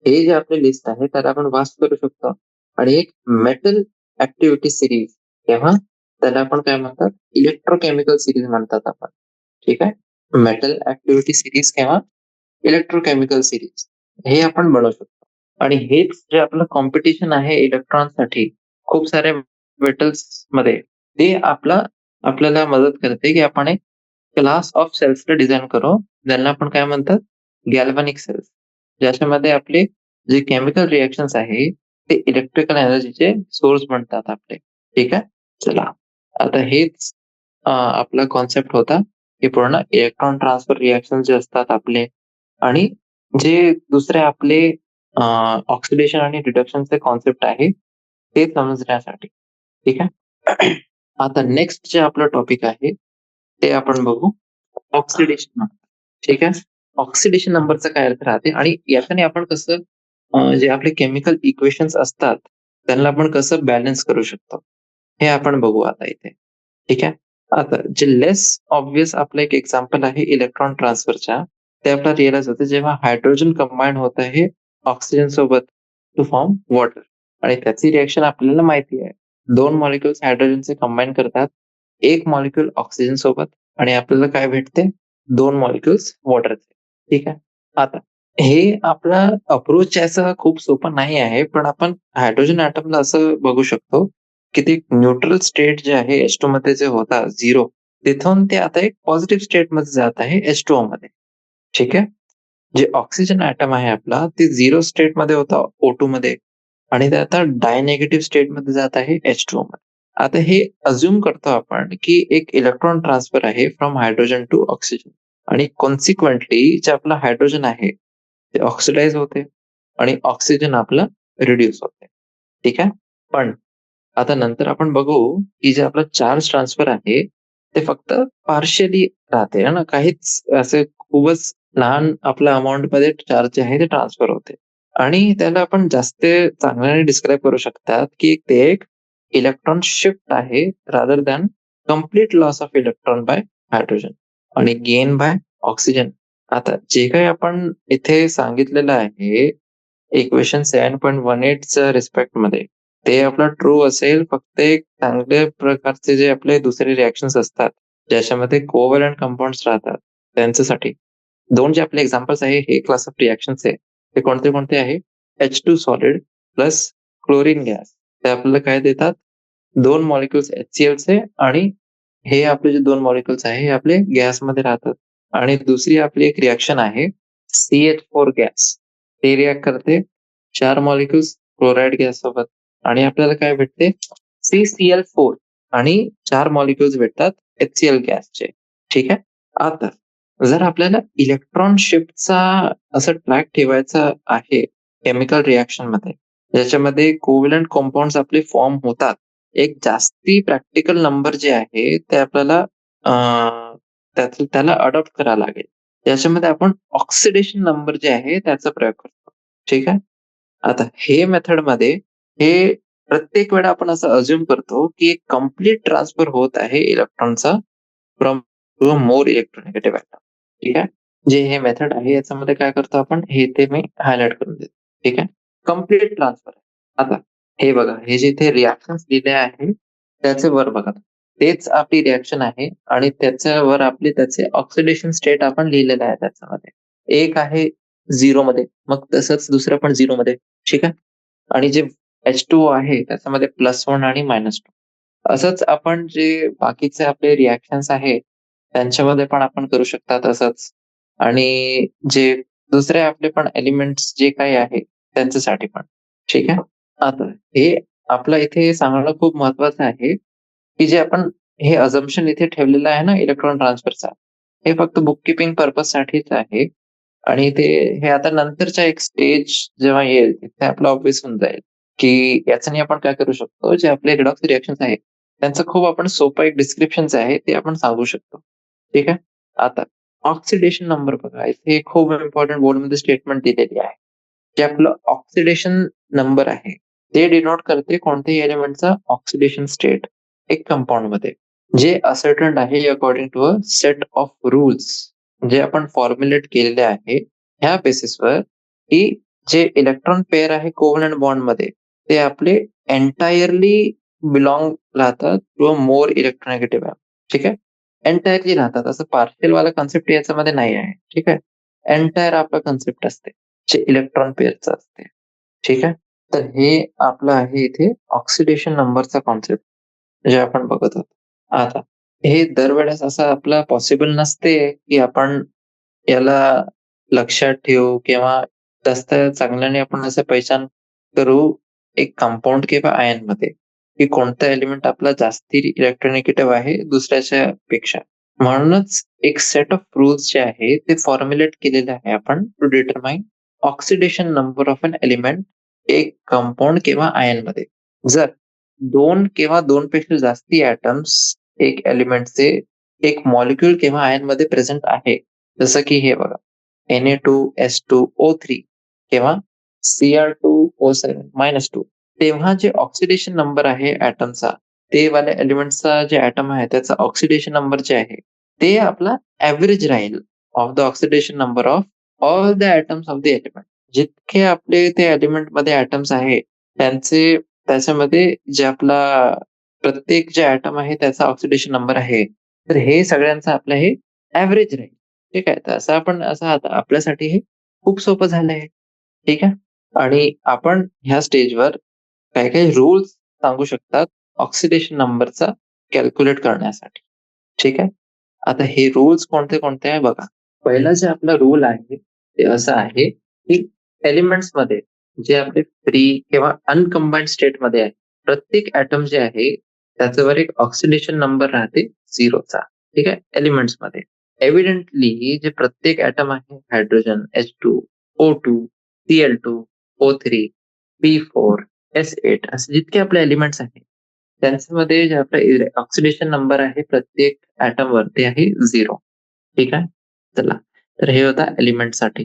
हे जे आपली लिस्ट आहे त्याला आपण वास्ट करू शकतो आणि एक मेटल ऍक्टिव्हिटी सिरीज किंवा त्याला आपण काय म्हणतात? इलेक्ट्रोकेमिकल सिरीज म्हणतात आपण. ठीक आहे? मेटल ऍक्टिव्हिटी सिरीज किंवा इलेक्ट्रोकेमिकल सिरीज हे आपण बनवू शकतो. आणि हेच जे आपलं कॉम्पिटिशन आहे इलेक्ट्रॉनसाठी खूप साऱ्या मेटल्स मध्ये, ते आपल्याला मदत करते की आपण एक क्लास ऑफ सेल्सला डिझाइन करू, ज्यांना आपण काय म्हणतात? Galvanic cells. ज्याच्यामध्ये आपले जे केमिकल रिएक्शन्स आहे, ते इलेक्ट्रिकल एनर्जीचे सोर्स बनतात आपले. ठीक आहे? चला, आता हेच आपला कॉन्सेप्ट होता, की पूर्ण इलेक्ट्रॉन ट्रान्सफर रिएक्शन जे असतात आपले आणि जे दुसरे आपले ऑक्सिडेशन आणि रिडक्शनचे कॉन्सेप्ट आहे, ते समजण्यासाठी. ठीक आहे? आता नेक्स्ट जे आपलं टॉपिक आहे, ते आपण बघू ऑक्सिडेशन. ठीक आहे? ऑक्सिडेशन नंबरचा काय अर्थ राहते आणि याच्याने आपण कसं जे आपले केमिकल इक्वेशन्स असतात, त्यांना आपण कसं बॅलन्स करू शकतो, हे आपण बघू आता इथे. ठीक आहे? आता जे लेस ऑब्व्हियस आपलं एक एक्झाम्पल आहे इलेक्ट्रॉन ट्रान्सफरच्या, ते आपल्याला रिअलाईज होतं जेव्हा हायड्रोजन कंबाईन होत आहे ऑक्सिजन सोबत टू फॉर्म वॉटर आणि त्याची रिएक्शन आपल्याला माहिती आहे. 2 मॉलिक्युल्स हायड्रोजनचे कंबाईन करतात. 1 मॉलिक्युल ऑक्सिजन सोबत आणि आपल्याला काय भेटते? 2 मॉलिक्युल्स वॉटरचे. ठीक आहे? आता हे आपला अप्रोच याचा खूप सोपा नाही आहे, पण आपण हायड्रोजन ॲटमला असं बघू शकतो, की ते न्यूट्रल स्टेट जे आहे H2 मध्ये जे होता 0, तिथून ते आता एक पॉझिटिव्ह स्टेटमध्ये जात आहे H2O मध्ये. ठीक आहे? जे ऑक्सिजन ॲटम आहे आपला, ते 0 स्टेटमध्ये होता O2 मध्ये आणि ते आता डायनेगेटिव्ह स्टेटमध्ये जात आहे H2O मध्ये. आता हे अझ्युम करतो आपण, की एक इलेक्ट्रॉन ट्रान्सफर आहे फ्रॉम हायड्रोजन टू ऑक्सिजन आणि कॉन्सिक्वेंटली जे आपलं हायड्रोजन आहे, ते ऑक्सिडाइज होते आणि ऑक्सिजन आपलं रिड्यूस होते. ठीक आहे? पण आता नंतर आपण बघू, की जे आपलं चार्ज ट्रान्सफर आहे, ते फक्त पार्शियली राहते आहे ना, काहीच असे खूपच लहान आपल्या अमाउंटमध्ये चार्ज जे आहे ते ट्रान्सफर होते. आणि त्याला आपण जास्त चांगल्याने डिस्क्राईब करू शकतात, की ते एक इलेक्ट्रॉन शिफ्ट आहे rather than complete loss of electron bye hydrogen आणि गेन बाय ऑक्सिजन. आता जे काही आपण इथे सांगितलेलं आहे, इक्वेशन 7.18च्या रिस्पेक्टमध्ये, ते आपलं ट्रू असेल फक्त एक चांगल्या प्रकारचे जे आपले दुसरे रिएक्शन्स असतात, ज्याच्यामध्ये कोव्हॅलंट कंपाउंड्स राहतात, त्यांच्यासाठी. 2 जे आपले एक्झाम्पल्स आहे, हे क्लास ऑफ रिएक्शन्स आहे. ते कोणते-कोणते आहे? H2 solid plus chlorine gas. ते आपल्याला काय देतात? 2 मॉलिक्युल्स HClचे आणि हे आपले जे 2 मॉलिक्युल्स आहे, हे आपले गॅसमध्ये राहतात आणि दुसरी आपली एक रिएक्शन आहे CH4 गॅस. ते रिएक्ट करते 4 मॉलिक्युल्स क्लोराईड गॅस सोबत आणि आपल्याला काय भेटते CCl4 आणि 4 मॉलिक्युल्स भेटतात HCl गॅसचे. ठीक आहे. आता जर आपल्याला इलेक्ट्रॉन शिफ्टचा असं ट्रॅक ठेवायचा आहे केमिकल रिएक्शनमध्ये, ज्याच्यामध्ये कोव्हॅलंट कंपाउंड्स आपले फॉर्म होतात. एक जास्ती प्रॅक्टिकल नंबर जे आहे ते आपल्याला त्याला अडॉप्ट करावं लागेल. याच्यामध्ये आपण ऑक्सिडेशन नंबर जे आहे त्याचा प्रयोग करतो. ठीक आहे. आता हे मेथडमध्ये हे प्रत्येक वेळा आपण असं अज्युम करतो की एक कंप्लीट ट्रान्सफर होत आहे इलेक्ट्रॉनचा from to a more electronegative atom. ठीक आहे. जे हे मेथड आहे याच्यामध्ये काय करतो आपण हे ते मी हायलाइट करून देतो. ठीक आहे. Complete transfer. आता हे बघा, हे जे इथे रिएक्शन्स दिले आहे त्याचे वर बघा. तेच आपली रिएक्शन आहे आणि त्याच्यावर आपली त्याचे ऑक्सिडेशन स्टेट आपण लिहिलेलं आहे त्याच्यामध्ये. एक आहे 0 मध्ये, मग तसंच दुसरं पण 0 मध्ये. ठीक आहे. आणि जे H2O आहे त्याच्यामध्ये +1 आणि -2. असंच आपण जे बाकीचे आपले रिएक्शन्स आहे त्यांच्यामध्ये पण आपण करू शकता तसंच. आणि जे दुसरे आपले पण एलिमेंट्स जे काही आहे त्यांच्यासाठी पण. ठीक आहे. आता हे आपलं इथे सांगणं खूप महत्वाचं आहे, की जे आपण हे अझम्पशन इथे ठेवलेलं आहे ना इलेक्ट्रॉन ट्रान्सफरचा, हे फक्त बुक कीपिंग पर्पजसाठीच आहे आणि हे आता नंतरच्या एक स्टेज जेव्हा येईल तिथे आपलं ऑब्व्हियस होऊन जाईल, की याच्याने आपण काय करू शकतो, जे आपले रिडॉक्स रिएक्शन्स आहेत, त्यांचं खूप आपण सोपं एक डिस्क्रिप्शन जे आहे ते आपण सांगू शकतो. ठीक आहे. आता ऑक्सिडेशन नंबर बघा, इथे खूप इम्पॉर्टंट बोर्डमध्ये स्टेटमेंट दिलेली आहे. जे आपलं ऑक्सिडेशन नंबर आहे, ते डिनोट करते कोणत्याही एलिमेंटचा ऑक्सिडेशन स्टेट एक कंपाऊंडमध्ये. जे असर्टन्ड आहे according to a set of rules जे आपण फॉर्म्युलेट केलेले आहे, ह्या बेसिसवर की जे इलेक्ट्रॉन पेअर आहे कोव्हलंट बॉन्डमध्ये ते आपले एंटायरली बिलॉंग राहतात to a more electronegative atom. ठीक आहे. एंटायरली राहतात. असं पार्शियल वाला कन्सेप्ट याच्यामध्ये नाही आहे. ठीक आहे. एंटायर आपला कन्सेप्ट असते, जे इलेक्ट्रॉन पेअरचं असते. ठीक आहे. तर हे आपलं आहे इथे ऑक्सिडेशन नंबरचा कॉन्सेप्ट जे आपण बघत आहोत. आता हे दरवेळेस असं आपलं पॉसिबल नसते, की आपण याला लक्षात ठेवू किंवा जास्त चांगल्याने आपण असं पहिचान करू एक कंपाऊंड किंवा आयनमध्ये, की कोणता एलिमेंट आपला जास्ती इलेक्ट्रोनेगेटिव्ह आहे दुसऱ्याच्या पेक्षा. म्हणूनच एक सेट ऑफ रूल्स जे आहे ते फॉर्म्युलेट केलेले आहे आपण to determine oxidation number of an element एक कंपाऊंड किंवा आयनमध्ये. जर 2 किंवा 2 पेक्षा जास्ती ॲटम्स एक एलिमेंटचे एक मॉलिक्यूल किंवा आयनमध्ये प्रेझेंट आहे. जसं की हे बघा Na2S2O3 किंवा Cr2O7-2 तेव्हा जे ऑक्सिडेशन नंबर आहे ॲटमचा, ते वाल्या एलिमेंटचा जे ॲटम आहे त्याचा ऑक्सिडेशन नंबर जे आहे, ते आपला ॲव्हरेज राहील of the oxidation number of all the atoms of the element. जितके आपले ते एलिमेंटमध्ये ॲटम्स आहे, त्याच्यामध्ये जे आपला प्रत्येक जे ॲटम आहे त्याचा ऑक्सिडेशन नंबर आहे, तर हे सगळ्यांचं आपलं हे ॲव्हरेज राहील. ठीक आहे. तर असं आता आपल्यासाठी हे खूप सोपं झालंय. ठीक आहे. आणि आपण ह्या स्टेजवर काही-काही रूल्स सांगू शकतात ऑक्सिडेशन नंबरचा कॅल्क्युलेट करण्यासाठी. ठीक आहे. आता हे रूल्स कोणते-कोणते आहे बघा. पहिला जे आपला रूल आहे ते असं आहे, की एलिमेंट्समध्ये जे आपले फ्री किंवा अनकंबाइंड स्टेटमध्ये आहे, प्रत्येक ॲटम जे आहे त्याच्यावर एक ऑक्सिडेशन नंबर राहते 0 चा. ठीक आहे. एलिमेंट्समध्ये. एव्हिडेंटली जे प्रत्येक ॲटम आहे hydrogen H2, O2, Cl2, O3, P4, S8 असे जितके आपले एलिमेंट्स आहेत, त्यांच्यामध्ये जे आपला ऑक्सिडेशन नंबर आहे प्रत्येक ॲटमवर ते आहे 0. ठीक आहे. चला, तर हे होता एलिमेंटसाठी.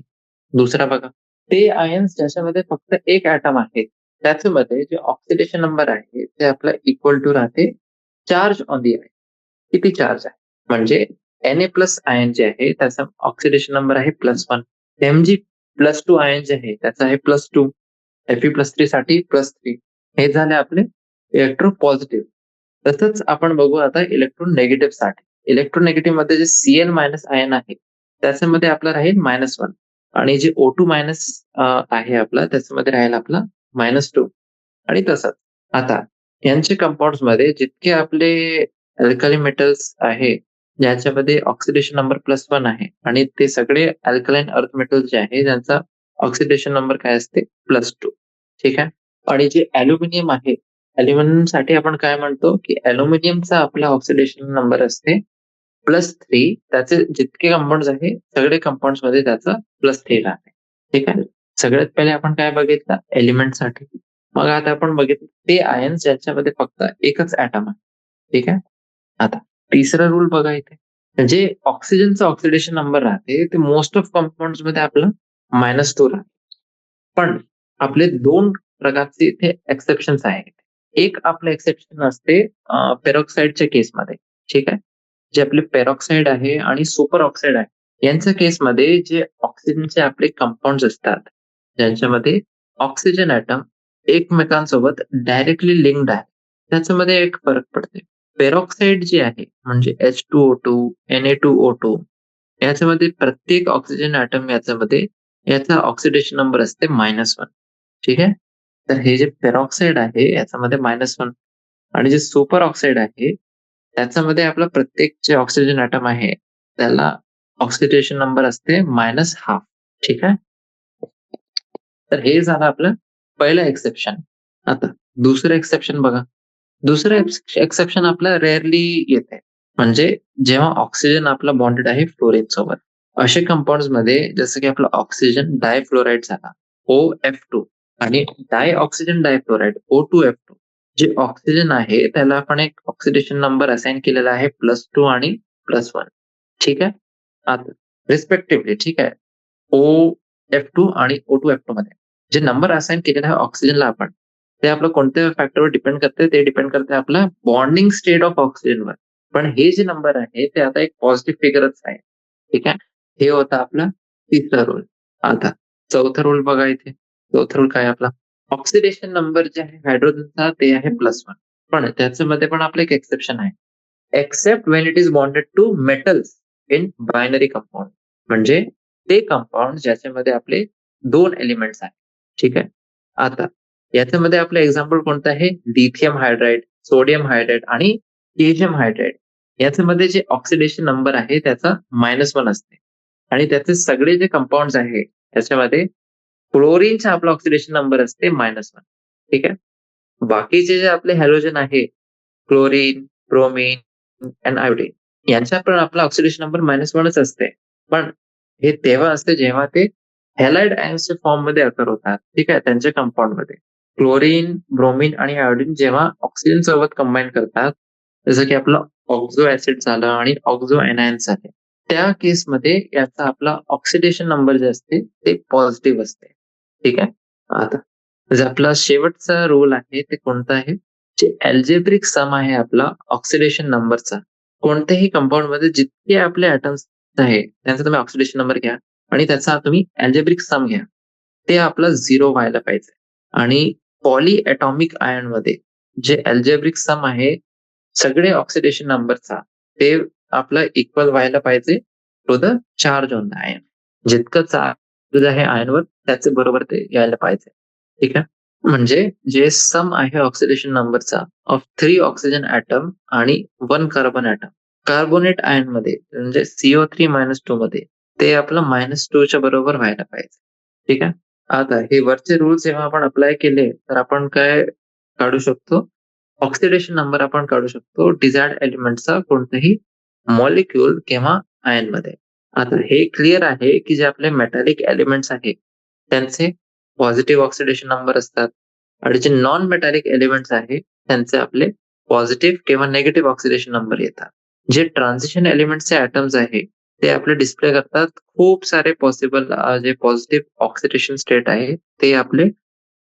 दुसरा बघा, ते आयन्स ज्याच्यामध्ये फक्त एक ॲटम आहे, त्याच्यामध्ये जे ऑक्सिडेशन नंबर आहे ते आपलं इक्वल टू राहते चार्ज ऑन दी आयन. किती चार्ज आहे? म्हणजे Na+ आयन जे आहे त्याचा ऑक्सिडेशन नंबर आहे +1. Mg+2 आयन जे आहे त्याचा आहे +2. Fe+3 साठी +3. हे झाले आपले इलेक्ट्रोपॉझिटिव्ह. तसंच आपण बघू आता इलेक्ट्रोनिगेटिव्ह साठी. इलेक्ट्रोनिगेटिव्ह मध्ये जे Cl- आयन आहे त्याच्यामध्ये आपला राहील -1 आणि जे O2- आहे आपला त्याच्यामध्ये राहील आपला -2 आणि तसंच. आता यांचे कंपाऊंड्स मध्ये जितके आपले अल्कली मेटल्स आहे, ज्याच्यामध्ये ऑक्सिडेशन नंबर +1 आहे आणि ते सगळे अल्कलाईन अर्थ मेटल्स जे आहे, त्यांचा ऑक्सिडेशन नंबर काय असते? +2. ठीक आहे. आणि जे अॅल्युमिनियम आहे, अॅल्युमिनियमसाठी आपण काय म्हणतो, की अॅल्युमिनियमचा आपला ऑक्सिडेशन नंबर असते +3. त्याचे जितके कंपाउंड्स आहे, सगळे कंपाउंड्स मध्ये त्याचा +3 आहे. ठीक आहे. सगळ्यात पहिले आपण काय बघितलं? एलिमेंटसाठी. मग आता आपण बघितलं ते आयन्स ज्याच्यामध्ये फक्त एकच ॲटम आहे. ठीक आहे. आता तिसरा रूल बघा इथे. जे ऑक्सिजनचा ऑक्सिडेशन नंबर राहते, ते मोस्ट ऑफ कंपाउंड्स मध्ये आपलं -2 राहते. पण आपले 2 प्रकारचे इथे एक्सेप्शन्स आहेत. एक आपलं एक्सेप्शन असते पेरॉक्साईडच्या केसमध्ये. ठीक आहे. जे आपले पेरॉक्साईड आहे आणि सुपर ऑक्साईड आहे. यांच्या केसमध्ये जे ऑक्सिजनचे आपले कंपाउंड्स असतात, ज्यांच्यामध्ये ऑक्सिजन ॲटम एकमेकांसोबत डायरेक्टली लिंक्ड आहे. त्याच्यामध्ये एक फरक पडते. पेरॉक्साईड जे आहे म्हणजे H2O2, Na2O2 याच्यामध्ये प्रत्येक ऑक्सिजन ॲटम याच्यामध्ये याचा ऑक्सिडेशन नंबर असते -1. ठीक आहे. तर हे जे पेरॉक्साईड आहे याच्यामध्ये -1 आणि जे सुपर ऑक्साईड आहे त्याच्यामध्ये आपला प्रत्येक जे ऑक्सिजन ॲटम आहे त्याला ऑक्सिडेशन नंबर असते -12. ठीक आहे. तर हे झालं आपलं पहिलं एक्सेप्शन. आता दुसरं एक्सेप्शन बघा. दुसरं एक्सेप्शन आपलं रेअरली येते. म्हणजे जेव्हा ऑक्सिजन आपला बॉन्डेड आहे फ्लोरीन सोबत. असे कंपाउंड्समध्ये जसं की आपला ऑक्सिजन डायफ्लोराईड झाला OF2 आणि डायऑक्सिजन डायफ्लोराईड O2F2. जे ऑक्सिजन आहे त्याला आपण एक ऑक्सिडेशन नंबर असाइन केलेला आहे +2 आणि +1. ठीक आहे. आता रिस्पेक्टिव्हली ठीक आहे. OF2 आणि O2F2 मध्ये जे नंबर असाइन केलेला आहे ऑक्सिजनला आपण, ते आपलं कोणत्या फॅक्टरवर डिपेंड करते? ते डिपेंड करते आपल्या बॉन्डिंग स्टेट ऑफ ऑक्सिजनवर. पण हे जे नंबर आहे ते आता एक पॉझिटिव्ह फिगरच आहे. ठीक आहे. हे होतं आपला तिसरा रूल. आता चौथा रूल बघा इथे. चौथा रूल काय आहे आपला? ऑक्सिडेशन नंबर जे आहे हायड्रोजनचा ते आहे +1. पण त्याच्यामध्ये पण आपलं एक एक्सेप्शन आहे. Except when it is bonded to metals in binary compound. म्हणजे ते कंपाउंड ज्याच्यामध्ये आपले 2 एलिमेंट्स आहेत. ठीक आहे. आता याच्यामध्ये आपलं एक्झाम्पल कोणतं आहे? लिथियम हायड्राइड, सोडियम हायड्राइड आणि कॅल्शियम हायड्राइड. याच्यामध्ये जे ऑक्सिडेशन नंबर आहे त्याचा -1 असते. आणि त्याचे सगळे जे कंपाउंड्स आहे त्याच्यामध्ये क्लोरीनचा आपला ऑक्सिडेशन नंबर असते -1. ठीक आहे. बाकीचे जे आपले हॅलोजन आहे, क्लोरीन, ब्रोमीन आणि आयोडीन यांचा पण आपला ऑक्सिडेशन नंबर -1च असते. पण हे तेव्हा असते जेव्हा ते हॅलाइड आयन्सच्या फॉर्ममध्ये अकर होतात. ठीक आहे. त्यांच्या कंपाउंडमध्ये. क्लोरीन, ब्रोमीन आणि आयोडीन जेव्हा ऑक्सिजन सोबत कंबाईन करतात, जसं की आपलं ऑक्झो ॲसिड झालं आणि ऑक्झो एनायन्स झाले. त्या केसमध्ये याचा आपला ऑक्सिडेशन नंबर जे असते ते पॉझिटिव्ह असते. ठीक आहे. आता जे आपला शेवटचा रूल आहे ते कोणता आहे? जे अल्जेब्रिक सम आहे आपला ऑक्सिडेशन नंबरचा. कोणत्याही कंपाउंडमध्ये जितके आपले ॲटम्स आहे त्यांचा तुम्ही ऑक्सिडेशन नंबर घ्या आणि त्याचा तुम्ही अल्जेब्रिक सम घ्या. ते आपलं 0 व्हायला पाहिजे. आणि पॉलीएटॉमिक आयनमध्ये जे अल्जेब्रिक सम आहे सगळे ऑक्सिडेशन नंबरचा ते आपलं इक्वल व्हायला पाहिजे to the charge on the ion. जितकं चार्ज आहे आयनवर त्याचे बरोबर ते यायला पाहिजे. ठीक आहे. म्हणजे जे सम आहे ऑक्सिडेशन नंबरचा ऑफ 3 ऑक्सिजन ॲटम आणि 1 कार्बन ॲटम. कार्बोनेट आयनमध्ये म्हणजे CO3-2 मध्ये ते आपलं -2 च्या बरोबर व्हायला पाहिजे. ठीक आहे. आता हे वरचे रूल्स जेव्हा आपण अप्लाय केले तर आपण काय काढू शकतो? ऑक्सिडेशन नंबर आपण काढू शकतो डिझायर्ड एलिमेंटचा कोणताही मॉलिक्यूल किंवा आयनमध्ये. आता हे क्लिअर आहे की जे आपले मेटॅलिक एलिमेंट्स आहेत त्यांचे पॉझिटिव्ह ऑक्सिडेशन नंबर असतात आणि जे नॉन मेटॅलिक एलिमेंट्स आहेत त्यांचे आपले पॉझिटिव्ह किंवा निगेटिव्ह ऑक्सिडेशन नंबर येतात. जे ट्रान्झिशन एलिमेंट्सचे ॲटम्स आहे ते आपले डिस्प्ले करतात खूप सारे पॉसिबल जे पॉझिटिव्ह ऑक्सिडेशन स्टेट आहे ते आपले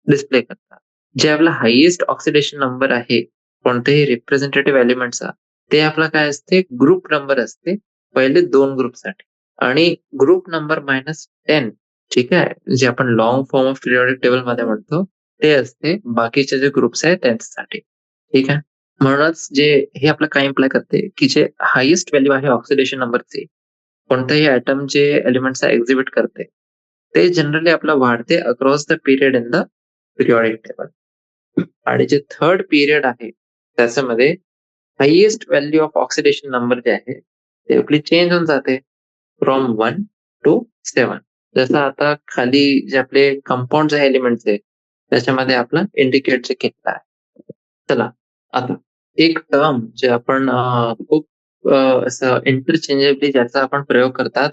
डिस्प्ले करतात. जे आपला हायेस्ट ऑक्सिडेशन नंबर आहे कोणत्याही रिप्रेझेंटेटिव्ह एलिमेंटचा ते आपला काय असते? ग्रुप नंबर असते पहिले 2 ग्रुपसाठी आणि ग्रुप नंबर -10 ठीक आहे. जे आपण लाँग फॉर्म ऑफ पिरियॉडिक टेबलमध्ये म्हणतो ते असते बाकीचे जे ग्रुप्स आहेत त्यांच्यासाठी. ठीक आहे. म्हणूनच जे हे आपलं काय इम्प्लाय करते, की जे हायेस्ट व्हॅल्यू आहे ऑक्सिडेशन नंबरची कोणताही एटम जे एलिमेंट्सचा एक्झिबिट करते, ते जनरली आपलं वाढते across the period in the periodic table. आणि जे थर्ड पिरियड आहे त्याच्यामध्ये highest value of oxidation number जे आहे ते आपली चेंज होऊन जाते फ्रॉम 1 टू 7. जसं आता खाली जे आपले कंपाऊंड एलिमेंट्स आहे त्याच्यामध्ये आपला इंडिकेट जे केलेला आहे. चला आता एक टर्म जे आपण खूप असं इंटरचेंजेबली ज्याचा आपण प्रयोग करतात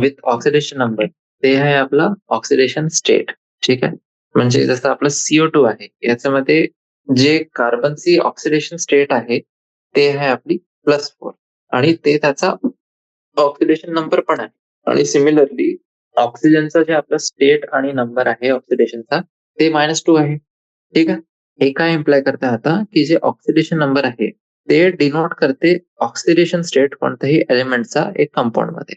विथ ऑक्सिडेशन नंबर, ते आहे आपला ऑक्सिडेशन स्टेट. ठीक आहे. म्हणजे जसं आपलं CO2 आहे याच्यामध्ये जे कार्बनची ऑक्सिडेशन स्टेट आहे ते आहे आपली +4 आणि ते त्याचा ऑक्सिडेशन नंबर पण आहे. आणि सिमिलरली ऑक्सिजनचा जे आपला स्टेट आणि नंबर आहे ऑक्सिडेशनचा ते -2 आहे. ठीक आहे. हे काय इम्प्लाय करते आता की जे ऑक्सिडेशन नंबर आहे ते डिनोट करते ऑक्सिडेशन स्टेट कोणत्याही एलिमेंटचा एक कंपाऊंड मध्ये.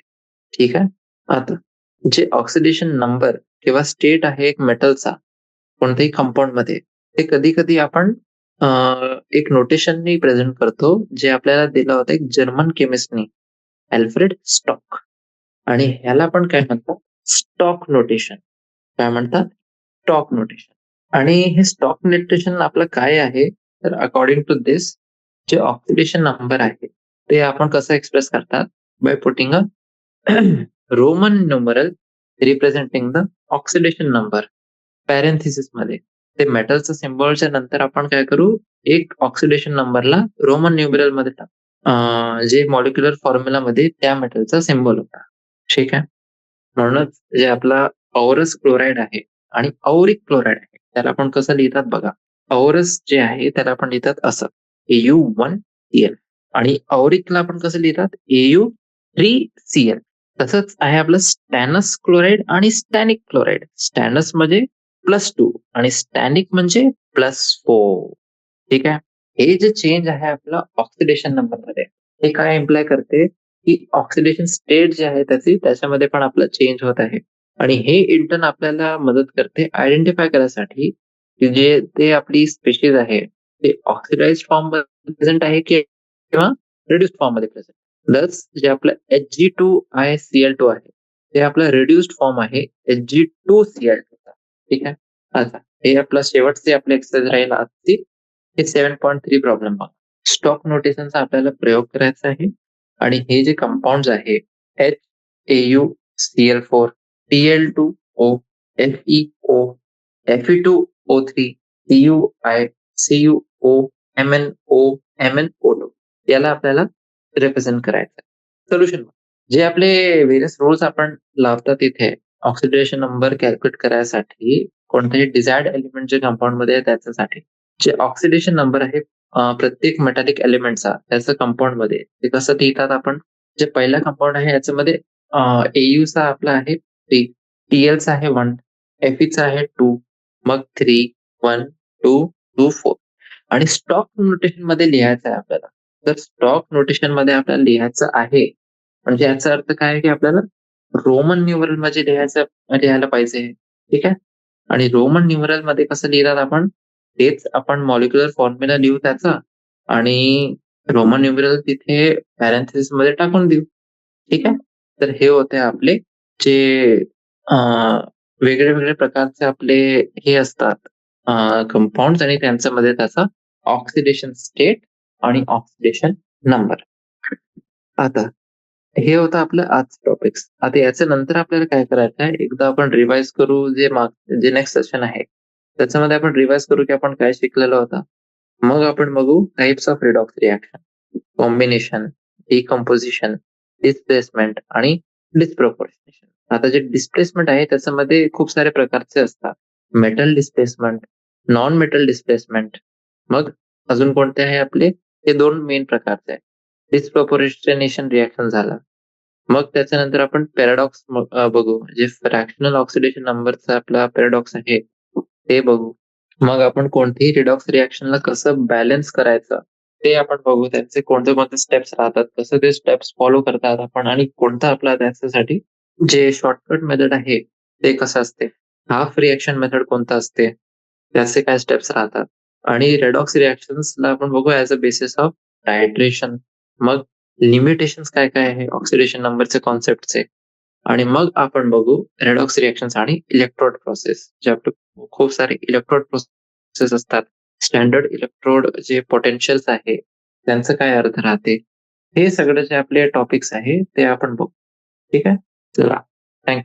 ठीक आहे. आता जे ऑक्सिडेशन नंबर किंवा स्टेट आहे एक मेटलचा कोणत्याही कंपाऊंड मध्ये, ते कधी कधी आपण एक नोटेशननी प्रेझेंट करतो जे आपल्याला दिलं होतं एक जर्मन केमिस्टनी, अल्फ्रेड स्टॉक. आणि ह्याला पण काय म्हणतात, स्टॉक नोटेशन. काय म्हणतात, स्टॉक नोटेशन. आणि हे स्टॉक नोटेशन आपलं काय आहे, तर अकॉर्डिंग टू दिस जे ऑक्सिडेशन नंबर आहे ते आपण कसं एक्सप्रेस करतात, by putting a Roman numeral representing the oxidation number parenthesis मध्ये. ते मेटलचं सिम्बॉलच्या नंतर आपण काय करू, एक ऑक्सिडेशन नंबरला रोमन न्यूमरल मध्ये टाकू. जे मॉलिक्युलर फॉर्म्युला मध्ये त्या मेटलचा सिम्बॉल होता. ठीक आहे. म्हणूनच जे आपला औरस क्लोराईड आहे आणि औरिक क्लोराईड आहे त्याला आपण कसं लिहितात बघा. औरस जे आहे त्याला आपण लिहितात असं AU1Cl आणि औरिकला आपण कसं लिहितात AU3Cl. तसंच आहे आपलं स्टॅनस क्लोराईड आणि स्टॅनिक क्लोराईड. स्टॅनस म्हणजे +2 आणि स्टॅनिक म्हणजे +4. ठीक आहे. हे जे चेंज आहे आपलं ऑक्सिडेशन नंबर मध्ये, हे काय इम्प्लाय करते की ऑक्सिडेशन स्टेट जे आहे त्याच्यामध्ये पण आपला चेंज होत आहे. आणि हे इंटर्न आपल्याला मदत करते आयडेंटिफाय करायसाठी की जे ते आपली स्पेशीज आहे ते ऑक्सिडाइज फॉर्म मध्ये प्रेझेंट आहे किंवा रिड्यूस्ड फॉर्म मध्ये प्रेझेंट. प्लस जे आपलं Hg2ICl2 आहे ते आपलं रिड्युस्ड फॉर्म आहे Hg2Cl2. ठीक आहे. आता हे आपलं शेवटचे आपले एक्सरसाइज राहील आजची, हे 7.3 प्रॉब्लेम बघा. स्टॉक नोटेशनचा आपल्याला प्रयोग करायचा आहे आणि हे जे कंपाऊंड आहे HAuCl4, Tl2O, FeO, Fe2O3, CuI, CuO, MnO, MnO2 याला आपल्याला रिप्रेझेंट करायचं. सोल्युशन जे आपले व्हेरियस रूल्स आपण लावतात इथे ऑक्सिडेशन नंबर कॅल्क्युलेट करायसाठी कोणत्याही डिझायर्ड एलिमेंट जे कंपाऊंड मध्ये आहे त्याच्यासाठी जे ऑक्सिडेशन नंबर आहे प्रत्येक मेटॅलिक एलिमेंटचा त्याचं कंपाऊंड मध्ये ते कसं लिहितात आपण. जे पहिला कंपाऊंड आहे याच्यामध्ये AU चा आपला आहे 3, TL चा आहे 1, Fe चा आहे 2, मग 3, 1, 2, 2, 4 आणि स्टॉक नोटेशन मध्ये लिहायचं आहे आपल्याला. तर स्टॉक नोटेशन मध्ये आपल्याला लिहायचं आहे म्हणजे याचा अर्थ काय आहे की आपल्याला रोमन न्यूमरल मध्ये लिहायला पाहिजे. ठीक आहे. आणि रोमन न्यूमरल मध्ये कसं लिहितात आपण, तेच आपण मॉलिक्युलर फॉर्म्युला लिहू त्याचा आणि रोमन न्यूमरल तिथे पॅरेंथेसिस मध्ये टाकून देऊ. ठीक आहे. तर हे होते आपले जे वेगळे वेगळे प्रकारचे आपले हे असतात कंपाऊंड आणि त्यांच्यामध्ये त्याचा ऑक्सिडेशन स्टेट आणि ऑक्सिडेशन नंबर. आता हे होतं आपलं आजचं टॉपिक्स. आता याच्या नंतर आपल्याला काय करायचं आहे, एकदा आपण रिवाइज करू जे नेक्स्ट सेशन आहे त्याच्यामध्ये आपण रिवाइज करू की आपण काय शिकलेलो होता. मग आपण बघू types of redox reaction, combination, decomposition, displacement आणि डिस्प्रोपोर्शनेशन. आता जे डिस्प्लेसमेंट आहे त्याच्यामध्ये खूप सारे प्रकारचे असतात. Metal displacement, non metal displacement, मग अजून कोणते आहे आपले, हे 2 मेन प्रकारचे आहे. डिस्प्रोपोर्शनेशन रिॲक्शन झाला. मग त्याच्यानंतर आपण पॅराडॉक्स बघू, जे फ्रॅक्शनल ऑक्सिडेशन नंबरचा आपला पॅराडॉक्स आहे ते बघू. मग आपण कोणतीही रिडॉक्स रिॲक्शनला कसं बॅलन्स करायचं ते आपण बघू. त्यांचे कोणते कोणते स्टेप्स राहतात, कसं ते स्टेप्स फॉलो करतात आपण आणि कोणतं आपला त्याच्यासाठी जे शॉर्टकट मेथड आहे ते कसं असते, हाफ रिॲक्शन मेथड कोणतं असते, त्याचे काय स्टेप्स राहतात आणि रेडॉक्स रिॲक्शन्सला आपण बघू ऍज अ बेसिस ऑफ टायट्रेशन. मग लिमिटेशन्स काय काय आहे ऑक्सिडेशन नंबरचे कॉन्सेप्टचे. आणि मग आपण बघू रेडॉक्स रिॲक्शन्स आणि इलेक्ट्रोड प्रोसेस, जे आपले खूप सारे इलेक्ट्रोड प्रोसेस असतात स्टँडर्ड इलेक्ट्रोड जे पोटेन्शियल्स आहे, त्यांचं काय अर्थ राहते? हे सगळे जे आपले टॉपिक्स आहे, ते आपण बघू. ठीक आहे? चला, थँक